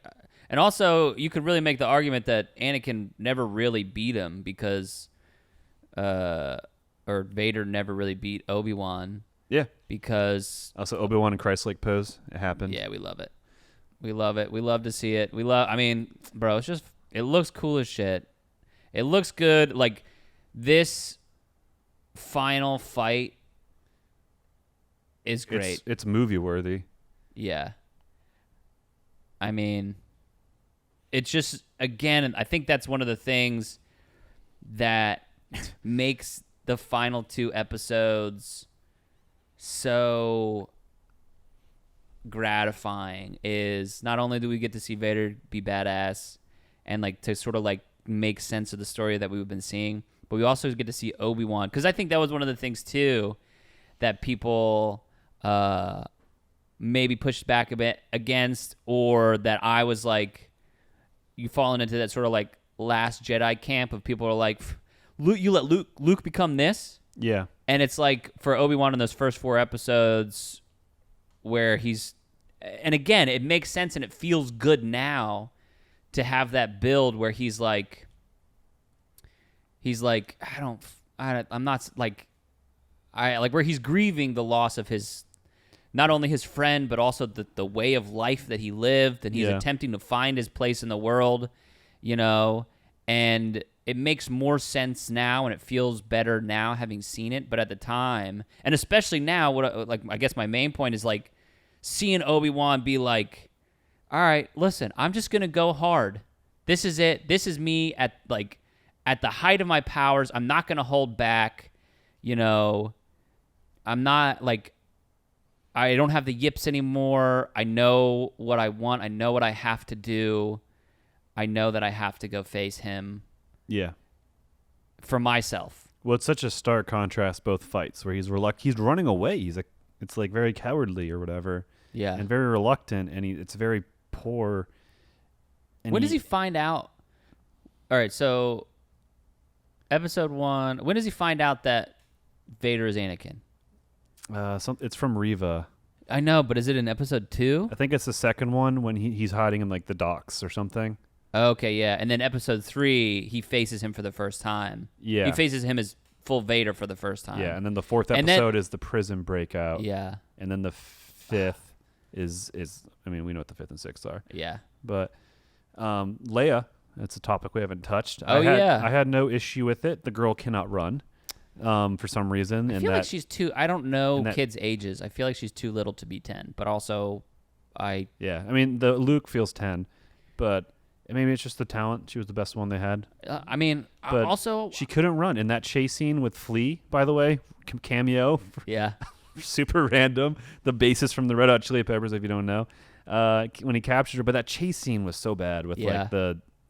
And also, you could really make the argument that Anakin never really beat him because, or Vader never really beat Obi-Wan. Yeah. Because also Obi-Wan and Christ-like pose. It happened. Yeah, we love it. We love it. We love to see it. I mean, bro, it looks cool as shit. It looks good. Like, this final fight is great. It's movie worthy. Yeah. I mean, it's just, again, I think that's one of the things that makes the final 2 episodes so gratifying is not only do we get to see Vader be badass and like to sort of like make sense of the story that we've been seeing, but we also get to see Obi-Wan, because I think that was one of the things too that people maybe pushed back a bit against, or that I was like, you fallen into that sort of like Last Jedi camp of people are like, Luke, you let Luke become this? Yeah. And it's like for Obi-Wan in those first 4 episodes where and again, it makes sense and it feels good now to have that build where he's like, I'm not like, where he's grieving the loss of his, not only his friend, but also the way of life that he lived, and he's attempting to find his place in the world, and it makes more sense now, and it feels better now having seen it. But at the time, and especially now, I guess my main point is like seeing Obi-Wan be like, all right, listen, I'm just going to go hard. This is it. This is me at the height of my powers. I'm not going to hold back. I'm not like, I don't have the yips anymore. I know what I want. I know what I have to do. I know that I have to go face him. Yeah. For myself. Well, it's such a stark contrast, both fights, where he's running away. It's like very cowardly or whatever. Yeah. And very reluctant, and it's very poor. And when does he find out? All right, so episode 1, when does he find out that Vader is Anakin? It's from Riva. I know, but is it in episode 2? I think it's the second one when he's hiding in like the docks or something. Okay, yeah. And then episode 3, he faces him for the first time. Yeah. He faces him as full Vader for the first time. Yeah, and then the 4th episode is the prison breakout. Yeah. And then the 5th is I mean, we know what the 5th and 6th are. Yeah. But Leia, that's a topic we haven't touched. I had no issue with it. The girl cannot run for some reason. I feel like she's too, I don't know kids' ages. I feel like she's too little to be 10, but also Yeah, I mean, the Luke feels 10, but maybe it's just the talent. She was the best one they had. But also she couldn't run in that chase scene with Flea, by the way, cameo. Yeah. Super random. The bassist from the Red Hot Chili Peppers, if you don't know, when he captured her. But that chase scene was so bad with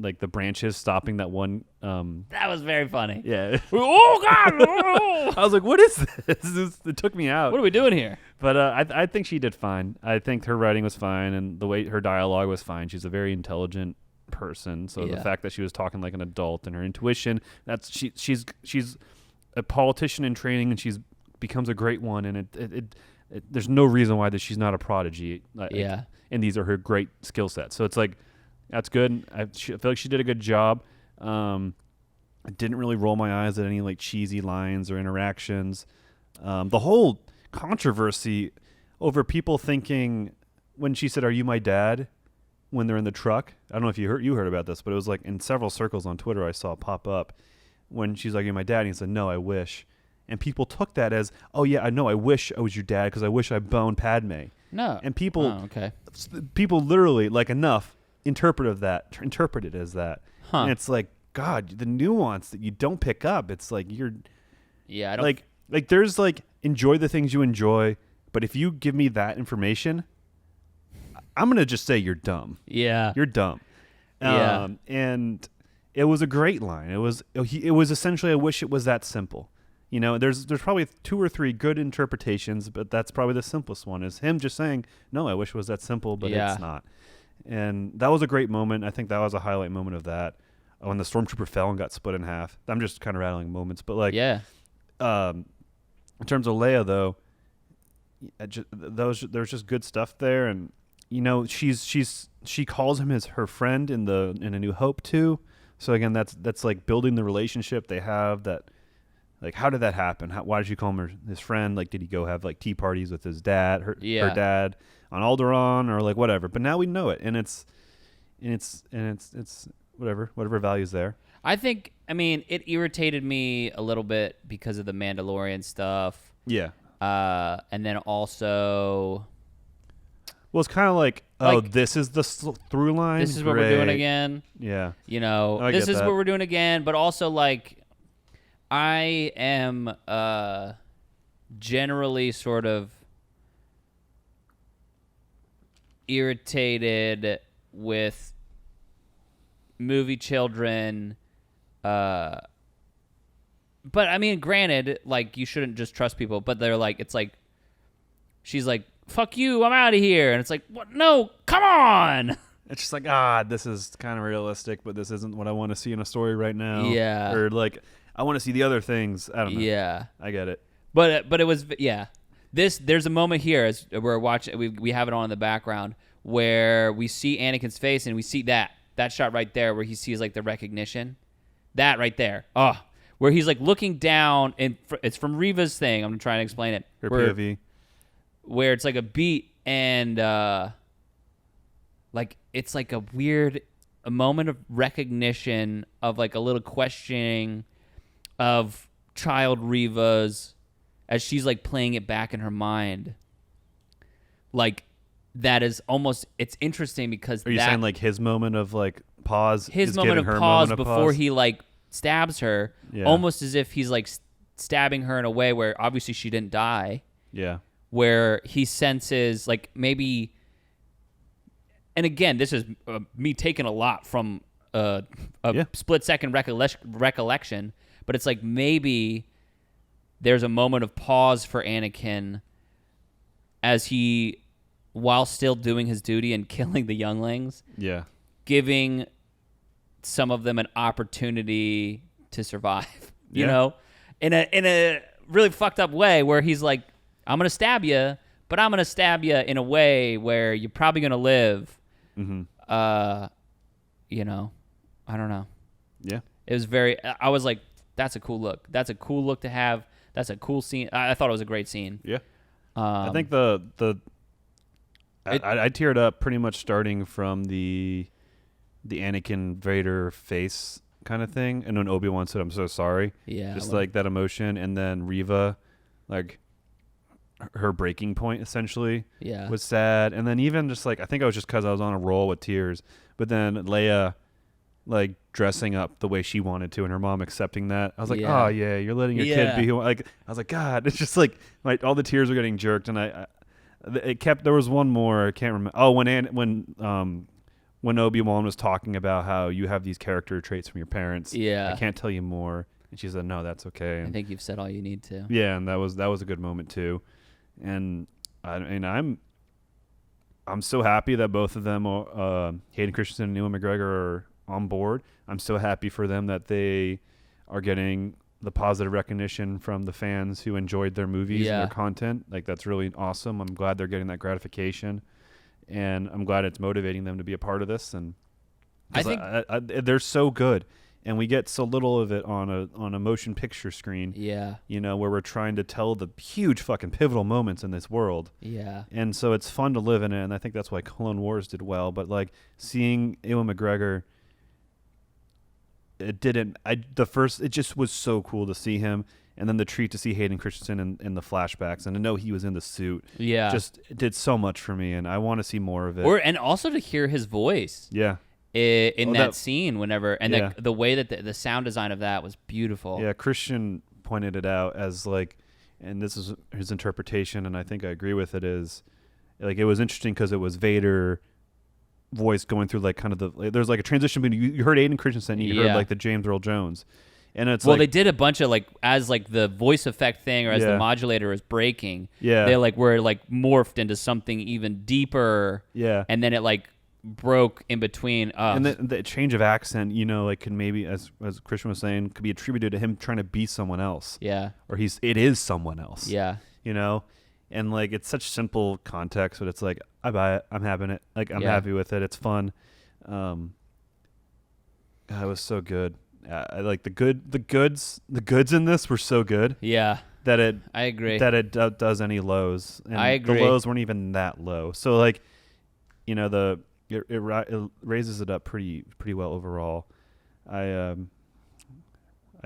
like the branches stopping that one. That was very funny. Yeah. Oh God! I was like, what is this? It took me out. What are we doing here? But I think she did fine. I think her writing was fine, and the way her dialogue was fine. She's a very intelligent person, so the fact that she was talking like an adult and her intuition, she's a politician in training, and she's becomes a great one, and it there's no reason why that she's not a prodigy. And these are her great skill sets. So it's like, that's good. I feel like she did a good job. I didn't really roll my eyes at any like cheesy lines or interactions. The whole controversy over people thinking when she said, "Are you my dad?" when they're in the truck. I don't know if you heard about this, but it was like in several circles on Twitter I saw pop up when she's like, "You're my dad," and he said, "No, I wish." And people took that as, "Oh yeah, I know, I wish I was your dad because I wish I boned Padme." No. And people, okay. People literally, like, enough interpret it as that. Huh. And it's like, God, the nuance that you don't pick up. It's like I don't like there's like, enjoy the things you enjoy, but if you give me that information, I'm gonna just say you're dumb. Yeah, you're dumb. Yeah. And it was a great line. It was essentially, I wish it was that simple. There's probably 2 or 3 good interpretations, but that's probably the simplest one, is him just saying, "No, I wish it was that simple," but it's not. And that was a great moment. I think that was a highlight moment of that. When the stormtrooper fell and got split in half. I'm just kind of rattling moments, but like, in terms of Leia though, there's just good stuff there, and she calls him her friend in A New Hope too. So again, that's like building the relationship they have, that like, how did that happen? Why did you call him his friend? Like, did he go have like tea parties with his dad, her dad on Alderaan, or like whatever? But now we know it, and it's whatever value's there. I think, I mean, it irritated me a little bit because of the Mandalorian stuff. Yeah. And then also, well, it's kind of like, oh, this is the through line. This is what we're doing again. Yeah. You know, this is what we're doing again. But also, like, I am generally sort of irritated with movie children. But I mean, granted, like, you shouldn't just trust people, but they're like, it's like, she's like, fuck you, I'm out of here. And it's like, what? No, come on. It's just like, this is kind of realistic, but this isn't what I want to see in a story right now. Yeah. Or like, I want to see the other things. I don't know. Yeah. I get it. But it was, yeah. There's a moment here as we're watching, we have it on in the background where we see Anakin's face and we see that shot right there where he sees like the recognition. That right there. Oh, where he's like looking down, and it's from Riva's thing. I'm trying to explain it. Her POV. Where it's like a beat and like it's like a moment of recognition of like a little questioning of child Riva's as she's like playing it back in her mind. Like that is almost, it's interesting because are you saying like his moment of like pause? His moment of pause before he like stabs her, almost as if he's like stabbing her in a way where obviously she didn't die. Yeah. Where he senses like maybe, and again, this is me taking a lot from a split second recollection, but it's like maybe there's a moment of pause for Anakin as he, while still doing his duty and killing the younglings, giving some of them an opportunity to survive, you know, in a really fucked up way where he's like, I'm going to stab you, but I'm going to stab you in a way where you're probably going to live. Mm-hmm. You know, I don't know. Yeah. It was I was like, that's a cool look. That's a cool look to have. That's a cool scene. I thought it was a great scene. Yeah. I think I teared up pretty much starting from the Anakin Vader face kind of thing. And when Obi-Wan said, I'm so sorry. Yeah. Just like that emotion. And then Riva, like, her breaking point essentially was sad. And then even just like, I think it was just because I was on a roll with tears, but then Leia like dressing up the way she wanted to and her mom accepting that, I was like, oh yeah, you're letting your kid be who, like, I was like, God, it's just like all the tears were getting jerked. And there was one more, I can't remember. Oh, when Obi-Wan was talking about how you have these character traits from your parents. I can't tell you more. And she said, no, that's okay. And I think you've said all you need to. Yeah. And that was a good moment too. And I'm so happy that both of them, Hayden Christensen and Ewan McGregor, are on board. I'm so happy for them that they are getting the positive recognition from the fans who enjoyed their movies and their content. Like, that's really awesome. I'm glad they're getting that gratification, and I'm glad it's motivating them to be a part of this. And I think they're so good. And we get so little of it on a motion picture screen. Yeah. You know, where we're trying to tell the huge fucking pivotal moments in this world. Yeah. And so it's fun to live in it, and I think that's why Clone Wars did well. But like seeing Ewan McGregor, it just was so cool to see him. And then the treat to see Hayden Christensen in the flashbacks and to know he was in the suit. Yeah. Just did so much for me, and I want to see more of it. And also to hear his voice. Yeah. In that scene whenever, and the way that the sound design of that was beautiful. Yeah, Christian pointed it out as like, and this is his interpretation, and I think I agree with it, is like it was interesting because it was Vader voice going through like kind of there's like a transition between you heard Aiden Christensen, you heard like the James Earl Jones. And it's they did a bunch of like, as like the voice effect thing or as the modulator was breaking, they like were like morphed into something even deeper. Yeah. And then it like broke in between. And the change of accent, you know, like can maybe, as Christian was saying, could be attributed to him trying to be someone else. Yeah. Or it is someone else. Yeah. You know? And like it's such simple context, but it's like, I buy it. I'm having it. Like I'm happy with it. It's fun. It was so good. I like the goods in this were so good. Yeah. I agree. That it does any lows. And I agree. The lows weren't even that low. So like, it raises it up pretty well overall. I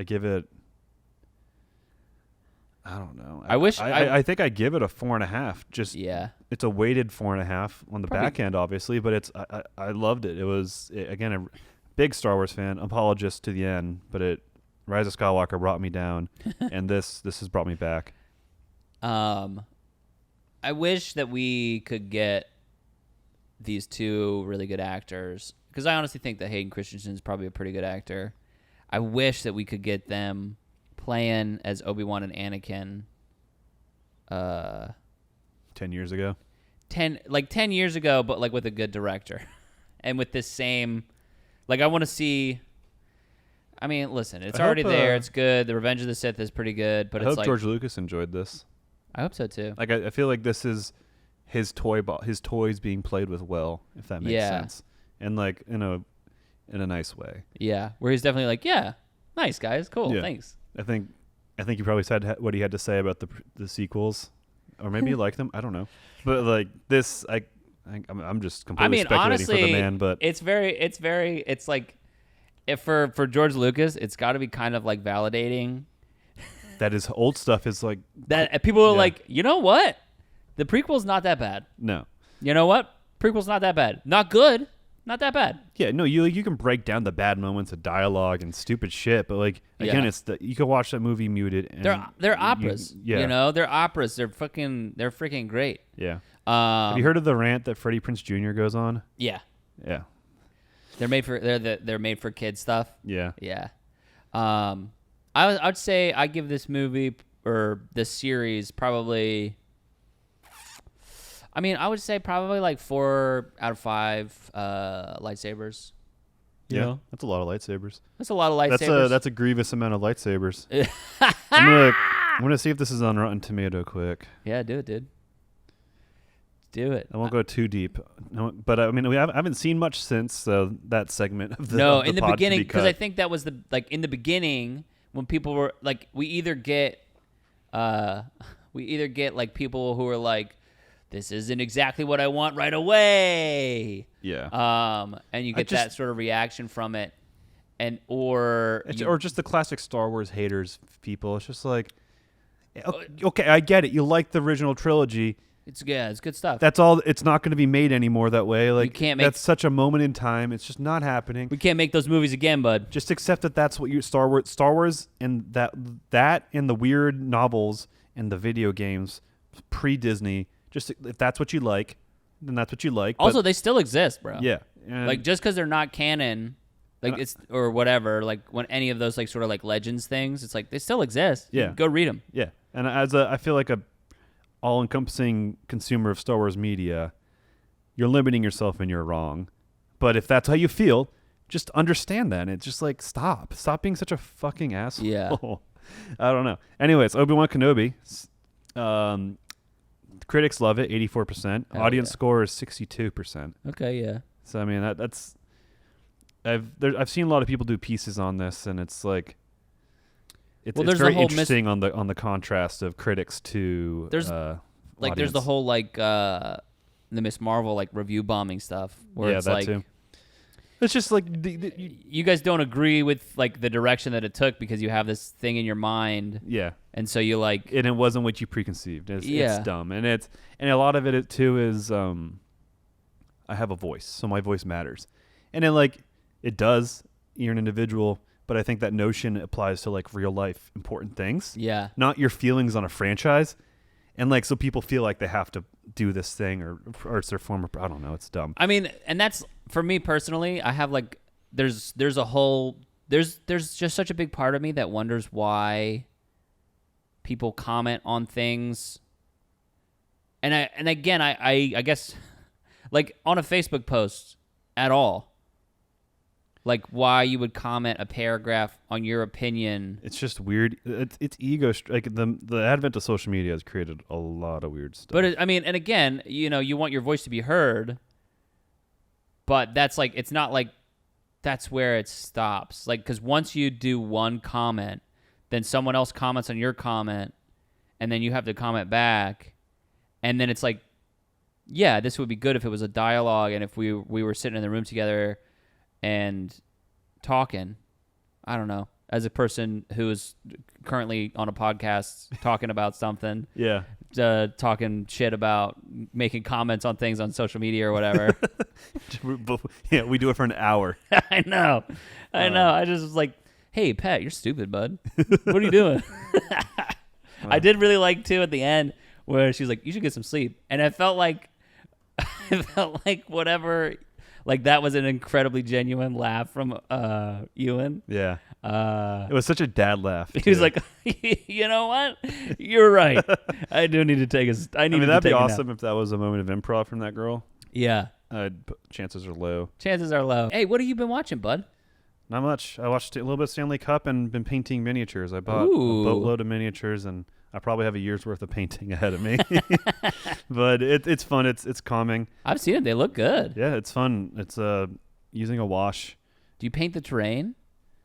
give it. I don't know. I think I give it a 4.5. Just it's a weighted 4.5 on the back end, obviously, but I loved it. It was again a big Star Wars fan, apologist to the end, but Rise of Skywalker brought me down, and this has brought me back. I wish that we could get these two really good actors, because I honestly think that Hayden Christensen is probably a pretty good actor. I wish that we could get them playing as Obi-Wan and Anakin 10 years ago. 10 years ago, but like with a good director. And with this same, like, I want to see. I mean, listen, it's already there. It's good. The Revenge of the Sith is pretty good, but I hope George Lucas enjoyed this. I hope so too. Like, I feel like this is his toys being played with well, if that makes sense, and like in a nice way. Yeah, where he's definitely like, yeah, nice guys, cool, thanks. I think he probably said what he had to say about the sequels, or maybe he liked them. I don't know, but like this, I'm just completely speculating honestly, for the man. But it's like, if for George Lucas, it's got to be kind of like validating that his old stuff is like that. People are like, you know what, the prequel's not that bad. No, you know what, prequel's not that bad. Not good. Not that bad. Yeah, no, you can break down the bad moments of dialogue and stupid shit, but like again, you can watch that movie muted. And they're operas. They're operas. They're freaking great. Yeah. Have you heard of the rant that Freddie Prinze Jr. goes on? Yeah. Yeah. They're made for kids stuff. Yeah. Yeah. I'd say I give this movie or this series probably. I mean, I would say probably like 4 out of 5 lightsabers. Yeah, that's a lot of lightsabers. That's a lot of lightsabers. That's a grievous amount of lightsabers. I'm gonna see if this is on Rotten Tomato quick. Yeah, do it, dude. Do it. I won't go too deep, but I mean, I haven't seen much since that segment of the in the beginning, because I think that was in the beginning when people were like, we either get like people who are like, this isn't exactly what I want right away. Yeah. And you get that sort of reaction from it, or just the classic Star Wars haters people. It's just like, okay, I get it. You like the original trilogy. It's good stuff. That's all. It's not going to be made anymore that way. Like, you can't that's such a moment in time. It's just not happening. We can't make those movies again, bud. Just accept that that's what Star Wars, and that and the weird novels and the video games pre-Disney. Just if that's what you like, then that's what you like. Also, they still exist, bro. Yeah. Like, just because they're not canon, like it's or whatever. Like when any of those like sort of like legends things, it's like they still exist. Yeah. Go read them. Yeah. And I feel like a all-encompassing consumer of Star Wars media, you're limiting yourself and you're wrong. But if that's how you feel, just understand that. And it's just like, stop being such a fucking asshole. Yeah. I don't know. Anyways, Obi-Wan Kenobi. Critics love it, 84%. Audience score is 62%. Okay, yeah. So I mean that's I've seen a lot of people do pieces on this, and it's like it's very interesting on the contrast of critics to there's the whole like the Miss Marvel like review bombing stuff where it's like too. It's just like you guys don't agree with like the direction that it took because you have this thing in your mind. Yeah. And so you like, and it wasn't what you preconceived. It's dumb, and a lot of it too is I have a voice, so my voice matters, and then like it does. You're an individual, but I think that notion applies to like real life important things. Yeah. Not your feelings on a franchise, and like so people feel like they have to do this thing or it's their form of, I don't know. It's dumb. I mean, and that's for me personally. I have like there's just such a big part of me that wonders why people comment on things, and again I guess like on a Facebook post at all, like why you would comment a paragraph on your opinion. It's just weird. It's ego. Like the advent of social media has created a lot of weird stuff. But I mean, and again, you want your voice to be heard, but that's like, it's not like that's where it stops. Like, because once you do one comment, then someone else comments on your comment, and then you have to comment back, and then it's like, yeah, this would be good if it was a dialogue and if we were sitting in the room together and talking. I don't know. As a person who is currently on a podcast talking about something, Yeah. Talking shit about making comments on things on social media or whatever. Yeah, we do it for an hour. I know. I just was like, hey, Pat, you're stupid, bud. What are you doing? I did really like, too, at the end where she's like, you should get some sleep. And it felt like whatever, like that was an incredibly genuine laugh from Ewan. Yeah. It was such a dad laugh. He was like, you know what? You're right. I do need to take a I mean, that'd be awesome if that was a moment of improv from that girl. Yeah. Chances are low. Chances are low. Hey, what have you been watching, bud? Not much. I watched a little bit of Stanley Cup and been painting miniatures. I bought Ooh. a boatload of miniatures, and I probably have a year's worth of painting ahead of me. But it's fun. It's calming. I've seen it. They look good. Yeah, it's fun. It's using a wash. Do you paint the terrain?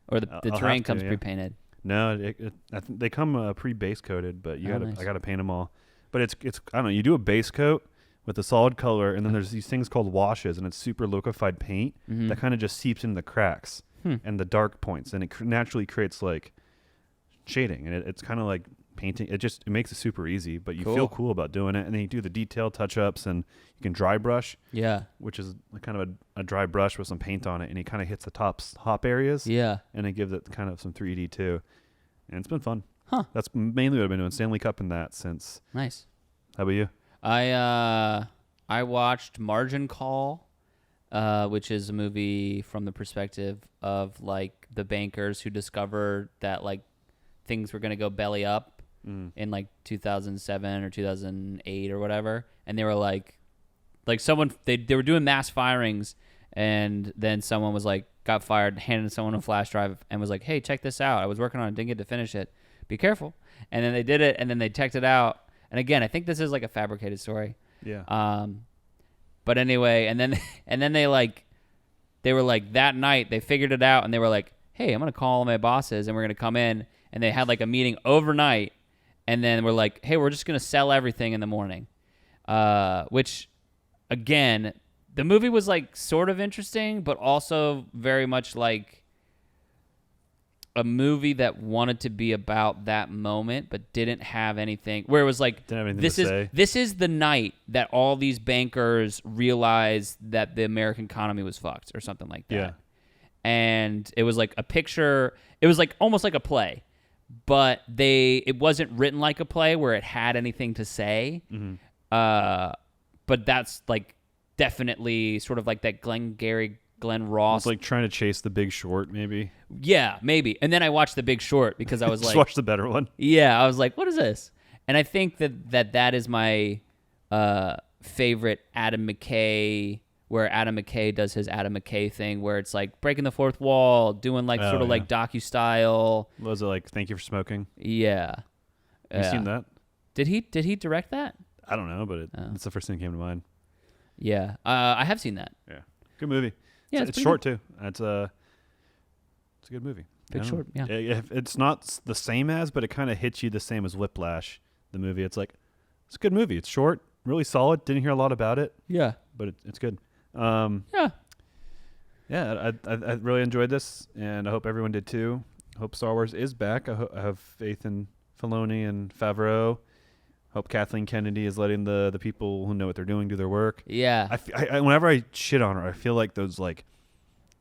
Or the terrain comes pre-painted? No, I think they come pre-base coated, but Nice. I gotta paint them all. But it's I don't know. You do a base coat with a solid color, and then there's these things called washes, and it's super liquefied paint that kind of just seeps into the cracks and the dark points, and it naturally creates like shading, and it's kind of like painting. It makes it super easy, but you feel cool about doing it, and then you do the detail touch-ups, and you can dry brush. Yeah. Which is kind of a dry brush with some paint on it, and it kind of hits the top areas. Yeah. And it gives it kind of some 3D too. And it's been fun. Huh. That's mainly what I've been doing. Stanley Cup and that since. Nice. How about you? I watched Margin Call, which is a movie from the perspective of like the bankers who discovered that like things were going to go belly up in like 2007 or 2008 or whatever. And they were like someone, they were doing mass firings, and then someone was like, got fired, handed someone a flash drive and was like, hey, check this out. I was working on it, didn't get to finish it. Be careful. And then they did it, and then they checked it out. And again, I think this is like a fabricated story. Yeah. But anyway, and then they were like that night they figured it out, and they were like, hey, I'm going to call my bosses and we're going to come in. And they had like a meeting overnight, and then we're like, hey, we're just going to sell everything in the morning. Which again, the movie was like sort of interesting, but also very much like a movie that wanted to be about that moment, but didn't have anything. Where it was like, this is the night that all these bankers realized that the American economy was fucked, or something like that. Yeah. And it was like a picture. It was like almost like a play, but it wasn't written like a play where it had anything to say. Mm-hmm. But that's like definitely sort of like that Glenn Ross. It's like trying to chase The Big Short, maybe. Yeah, maybe. And then I watched The Big Short because I was just like, watch the better one. Yeah, I was like, what is this? And I think that is my favorite Adam McKay, where Adam McKay does his Adam McKay thing, where it's like breaking the fourth wall, doing like sort of like docu-style. Was it like Thank You for Smoking? Yeah. You seen that? Did he direct that? I don't know, but it's the first thing that came to mind. Yeah, I have seen that. Yeah, good movie. Yeah, it's short too. It's a good movie. Big Short. Yeah, it's not the same as, but it kind of hits you the same as Whiplash, the movie. It's like it's a good movie. It's short, really solid. Didn't hear a lot about it. Yeah, but it's good. Yeah. I really enjoyed this, and I hope everyone did too. Hope Star Wars is back. I have faith in Filoni and Favreau. Hope Kathleen Kennedy is letting the people who know what they're doing do their work. Yeah. I whenever I shit on her, I feel like those like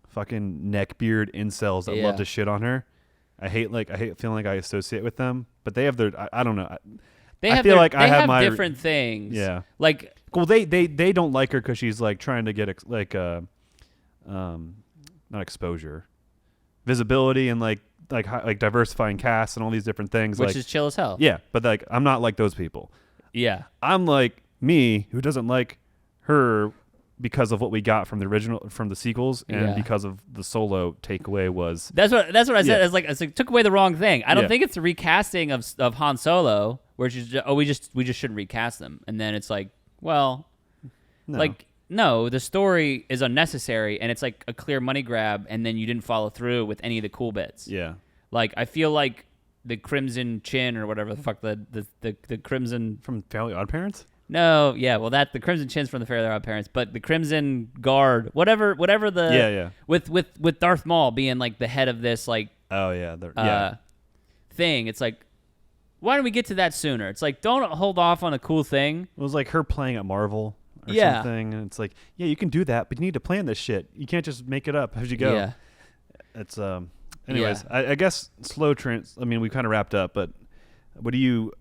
fucking neckbeard incels that love to shit on her. I hate feeling like I associate with them, but they have their I don't know. They I have feel their, like they I have my different things. Yeah. Like, well, they don't like her because she's like trying to get not exposure, visibility, and like diversifying casts and all these different things, which like, is chill as hell. Yeah, but like I'm not like those people. Yeah. I'm like me, who doesn't like her because of what we got from the sequels, and because of the Solo takeaway was. That's what I said. It's like took away the wrong thing. I don't think it's the recasting of Han Solo, where she's just, we just shouldn't recast them, and then it's like, well, no. like no, the story is unnecessary, and it's like a clear money grab, and then you didn't follow through with any of the cool bits. Yeah. Like, I feel like the Crimson Chin or whatever the fuck, the Crimson... From Fairly Odd Parents? No, yeah, well, the Crimson Chin's from the Fairly Odd Parents, but the Crimson Guard, whatever the... Yeah. With Darth Maul being, like, the head of this, like... Oh, yeah. Thing, it's like, why don't we get to that sooner? It's like, don't hold off on a cool thing. It was like her playing at Marvel or Yeah. something, and it's like, yeah, you can do that, but you need to plan this shit. You can't just make it up as you go. Yeah. It's anyways, Yeah. I guess I mean, we kind of wrapped up, but what do you?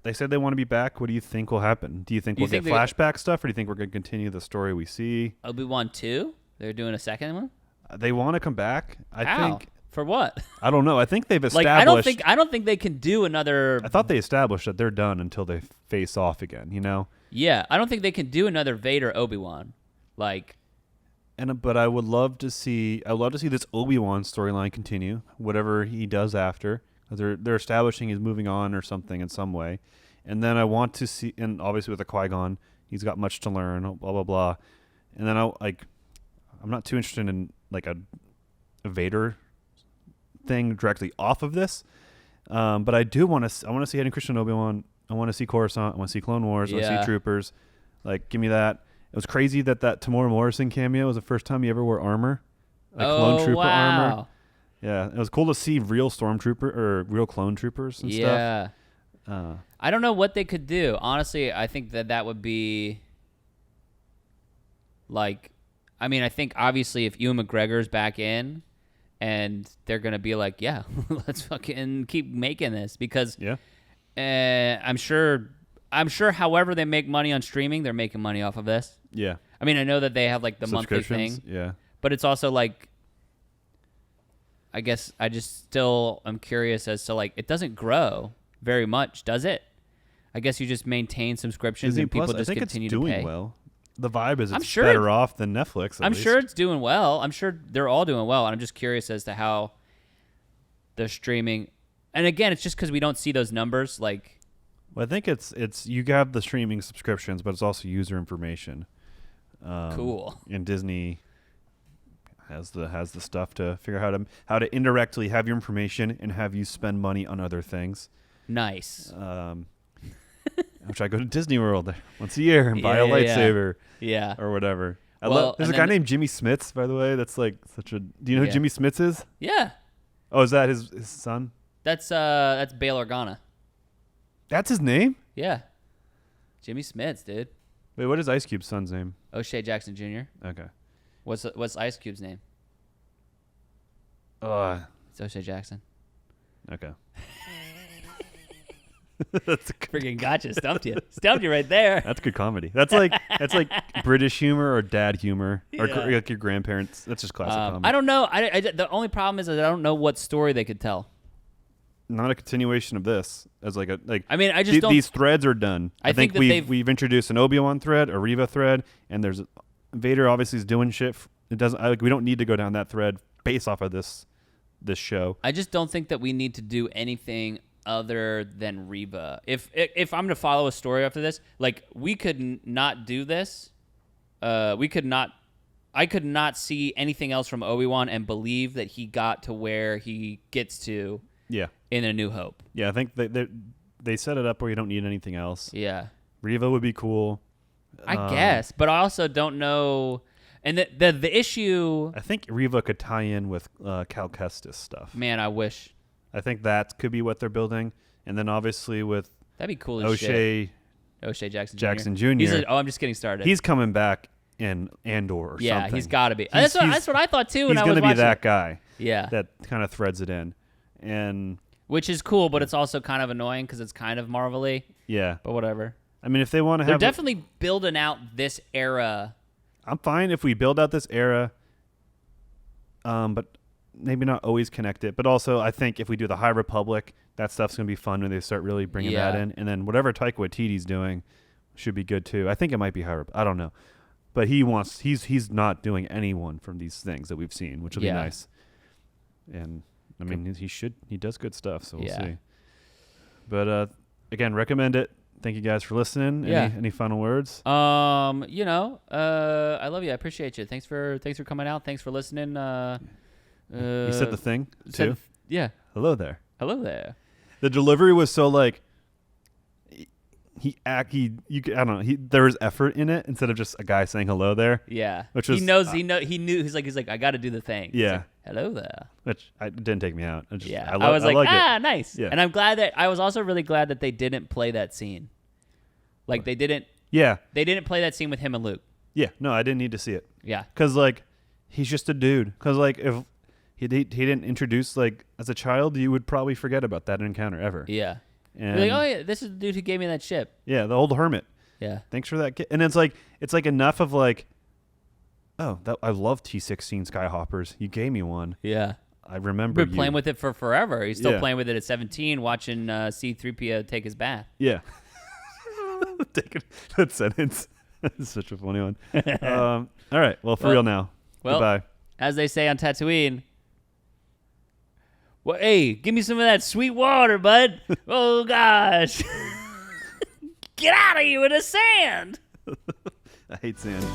They said they want to be back. What do you think will happen? Do you think we'll get flashback stuff, or do you think we're going to continue the story we see? Obi-Wan 2? They're doing a second one? They want to come back. I think. For what? I don't know. I think they've established. Like, I don't think they can do another. I thought they established that they're done until they face off again. You know. Yeah, I don't think they can do another Vader Obi-Wan. Like. But I would love to see. I would love to see this Obi-Wan storyline continue. Whatever he does after, they're establishing he's moving on or something in some way, and then I want to see. And obviously with the Qui-Gon, he's got much to learn. Blah blah blah, and then I'm not too interested in like a Vader thing directly off of this, but I do want to. I want to see Hayden Christensen Obi-Wan. I want to see Coruscant. I want to see Clone Wars. I want to see Troopers. Like, give me that. It was crazy that Tamora Morrison cameo was the first time you ever wore armor, like clone trooper armor. Yeah, it was cool to see real stormtrooper or real clone troopers and stuff. Yeah. I don't know what they could do. Honestly, I think that would be like. I mean, I think obviously if Ewan McGregor's back in. And they're going to be like, yeah, let's fucking keep making this because I'm sure however they make money on streaming, they're making money off of this. Yeah. I mean, I know that they have like the monthly thing. Yeah. But it's also like, I guess I just still am curious as to like, it doesn't grow very much, does it? I guess you just maintain subscriptions and people just continue to pay. I think it's doing well. The vibe is it's better off than Netflix. I'm sure it's doing well. I'm sure they're all doing well. And I'm just curious as to how the streaming. And again, it's just because we don't see those numbers. Like, well, I think it's you have the streaming subscriptions, but it's also user information. Cool. And Disney has the stuff to figure out how to indirectly have your information and have you spend money on other things. Nice. Which I go to Disney World once a year and buy a lightsaber, or whatever. There's a guy named Jimmy Smits, by the way. That's like such a. Do you know who Jimmy Smits is? Yeah. Oh, is that his son? That's Bail Organa. That's his name? Yeah. Jimmy Smits, dude. Wait, what is Ice Cube's son's name? O'Shea Jackson Jr. Okay. What's Ice Cube's name? It's O'Shea Jackson. Okay. That's freaking gotcha. Stumped you right there. That's good comedy. That's like British humor or dad humor or like your grandparents. That's just classic comedy. I don't know. The only problem is that I don't know what story they could tell. Not a continuation of this as like. I mean, I just don't. These threads are done. I think we've introduced an Obi-Wan thread, a Riva thread, and there's Vader obviously is doing shit. It doesn't. We don't need to go down that thread based off of this show. I just don't think that we need to do anything other than Riva. If I'm to follow a story after this, like we could not do this. I could not see anything else from Obi-Wan and believe that he got to where he gets to. Yeah. In A New Hope. Yeah, I think they set it up where you don't need anything else. Yeah. Riva would be cool. I guess, but I also don't know. And the issue. I think Riva could tie in with Cal Kestis stuff. Man, I wish. I think that could be what they're building, and then obviously with that'd be cool as shit. O'Shea Jackson Jr. I'm just getting started. He's coming back in Andor or something. Yeah, he's got to be. That's what I thought too. When I was watching. He's going to be that guy. Yeah, that kind of threads it in, and which is cool, but it's also kind of annoying because it's kind of Marvel-y. Yeah, but whatever. I mean, if they want to they're definitely building out this era. I'm fine if we build out this era, but maybe not always connect it. But also, I think if we do the High Republic, that stuff's going to be fun when they start really bringing that in. And then whatever Taika Waititi's doing should be good too. I think it might be High Republic. I don't know. But he's not doing anyone from these things that we've seen, which will be nice. And, I mean, he does good stuff, so we'll see. But, again, recommend it. thank you guys for listening. Yeah. Any final words? I love you. I appreciate you. Thanks for coming out. Thanks for listening. You said the thing too. Yeah. Hello there. Hello there. The delivery was so like there was effort in it instead of just a guy saying hello there. Yeah. Which was he knew he's like I got to do the thing. Yeah. Like, hello there. Which didn't take me out. I was like nice. Yeah. And I'm glad that I was also really glad that they didn't play that scene. Like they didn't play that scene with him and Luke. Yeah. No, I didn't need to see it. Yeah. Cuz like he's just a dude. Cuz like if he didn't introduce like as a child, you would probably forget about that encounter ever. Yeah. And you're like, oh yeah, this is the dude who gave me that ship. Yeah, the old hermit. Yeah. Thanks for that. And it's like enough of like, oh, I love T16 Skyhoppers. You gave me one. Yeah. I remember. Been playing with it for forever. He's still Yeah. playing with it at 17, watching C-3PO take his bath. Yeah. That sentence. That's such a funny one. All right. Well, for real now. Well, Goodbye. As they say on Tatooine. Well, hey, give me some of that sweet water, bud. Oh, gosh. Get out of here with the sand. I hate sand.